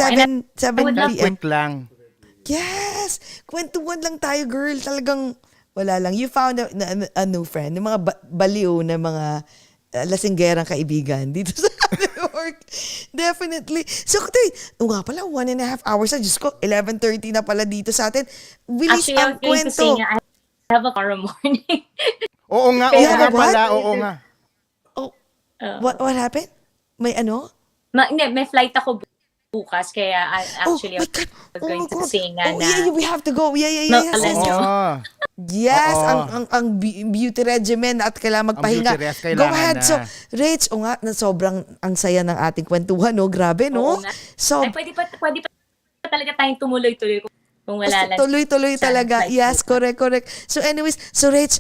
7 would love p.m. quick lang. Yes! Kwentuhan lang tayo, girl. Talagang wala lang. You found a new friend. Yung mga baliw na mga lasinggerang kaibigan dito sa New York. Definitely. So, nga pala, 1.5 hours na. Diyos ko, 11:30 na pala dito sa atin. Bilis Actually, I ang was going to say kwento. nga, I have a tomorrow morning. Oo nga Kaya what? pala, oo nga. Oh, what happened? May ano? May flight ako bukas, kaya actually my I God. was going to God. say nga na Yeah, we have to go. Yeah. Alam nyo. Oo. Yes, Oo. ang beauty regimen at kailangan magpahinga. beauty rest Go kailangan ahead. na. So, Rach, nga, na sobrang ang saya ng ating kwentuhan, no? Grabe, no? Oo nga. So, Ay, pwede pa talaga tayong tumuloy-tuloy kung wala lang. tuloy-tuloy sa talaga. flight Yes, bukas. correct. So anyways, so Rach,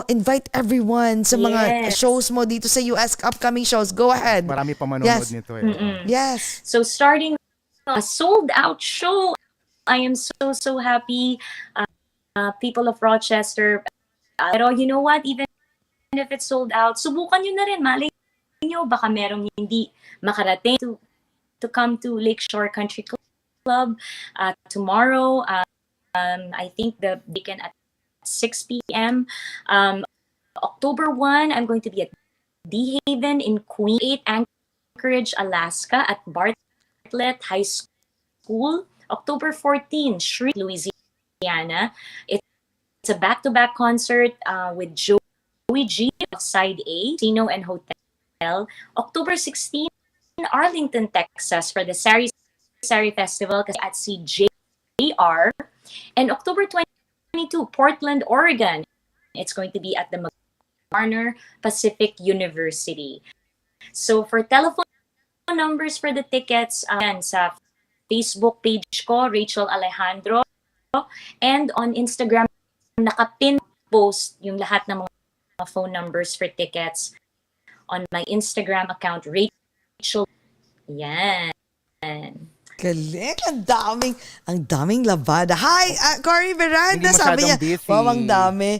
invite everyone sa mga Yes. shows mo dito sa US, upcoming shows. Go ahead. Marami pa manonood Yes. nito eh. Yes. So starting a sold-out show, I am so happy. People of Rochester, pero you know what? Even if it's sold out, subukan nyo na rin. Malay nyo, baka merong hindi makarating to come to Lakeshore Country Club tomorrow. I think the weekend at 6 p.m. October 1, I'm going to be at D Haven in Queen 8 Anchorage, Alaska at Bartlett High School. October 14, Shreve, Louisiana. It's a back-to-back concert with Joey G of Side A, Casino and Hotel. October 16, Arlington, Texas for the Sari Festival at CJR. And October 22, Portland, Oregon. It's going to be at the McGarner Pacific University. So for telephone numbers for the tickets, sa Facebook page ko, Rachel Alejandro, and on Instagram, nakapin post yung lahat ng mga phone numbers for tickets on my Instagram account, Rachel. Yan. Galing. Ang daming lavada. Hi, Cory Veranda. Hindi Sabi niya, masyadong busy. wow, ang dami.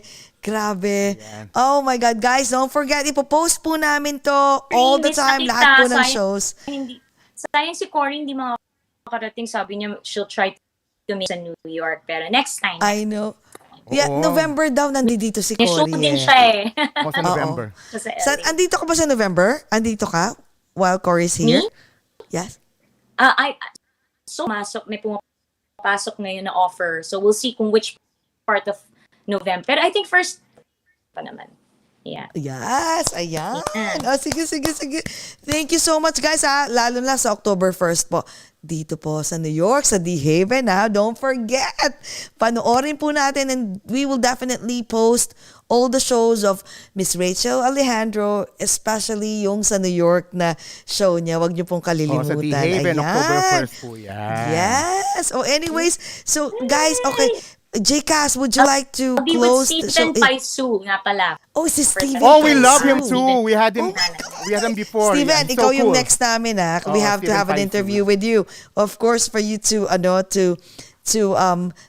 Grabe. Yan. Oh my God, guys, don't forget, ipopost po namin to all the Miss time. Nakita, Lahat po ng sayang- shows. Sayang si Cory hindi makakarating. Sabi niya, she'll try to make sa New York. Pero next time, I know. Yeah, Oo. November daw nandito si may show Cory. din eh. siya eh. O sa November. Sa LA. Andito ka ba sa November? Andito ka? While Cory's here? Me? Yes. So may pumapasok ngayon na offer. So we'll see kung which part of November. Pero I think first pa naman. Yeah. Yes, ayan. Yan. Oh, sige. Thank you so much, guys, ha. Lalo na sa October 1st po. Dito po sa New York, sa D Haven, ha. Don't forget. Panoorin po natin and we will definitely post all the shows of Miss Rachel Alejandro, especially yung sa New York na show niya. Huwag niyo pong O, sa kalilimutan. D Haven, Ayan. October 1st po yan. Yes. Oh, anyways, so guys, okay. J-Cass, would you like to I'll be with close the show? Stephen Paisu nga pala. Oh, si Steven. Oh, we love him Paisu. too. We had him before. Steven, Yan. ikaw So yung cool. next namin, ha. We Oo, have to Steven have an Paisu. interview with you. Of course, for you to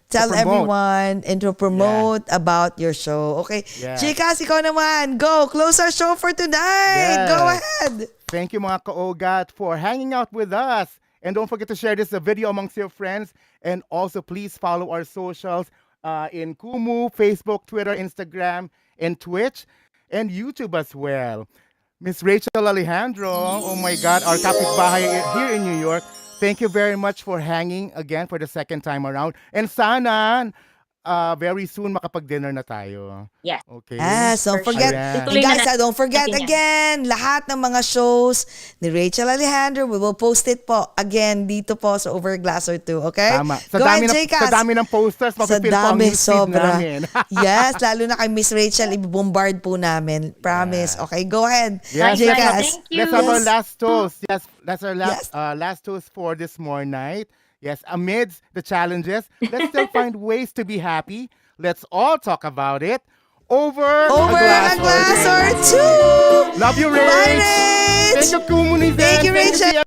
tell promote. everyone and to promote about your show. Okay. Yeah. J-Cass, ikaw naman. Go. Close our show for tonight. Yes. Go ahead. Thank you mga ka-OAGOT for hanging out with us. And don't forget to share this video amongst your friends. And also, please follow our socials in Kumu, Facebook, Twitter, Instagram, and Twitch, and YouTube as well. Miss Rachel Alejandro, oh my God, our kapitbahay here in New York. Thank you very much for hanging again for the second time around. And sana, very soon makapag-dinner na tayo. Yes. Okay? Yes, don't For forget. sure. And Tuloy na guys, natin don't forget yan. again, lahat ng mga shows ni Rachel Alejandro, we will post it po again dito po sa Over Glass or Two, okay? Tama. Sa Go dami, ahead, sa J-Cast. dami ng posters, Sa mapipil po ang dami, newsfeed sobra. namin. Yes, lalo na kay Miss Rachel, i-bombard po namin. Promise. Okay, go ahead. Yes, J-Cast. Thank you. Let's have our last toast. Yes, that's our Yes. last toast for this more night. Yes, amidst the challenges, let's still find ways to be happy. Let's all talk about it over Over a glass or two. Love you, Bye, Rach. Rach. Thank you, Kumu. Thank you, Rachel.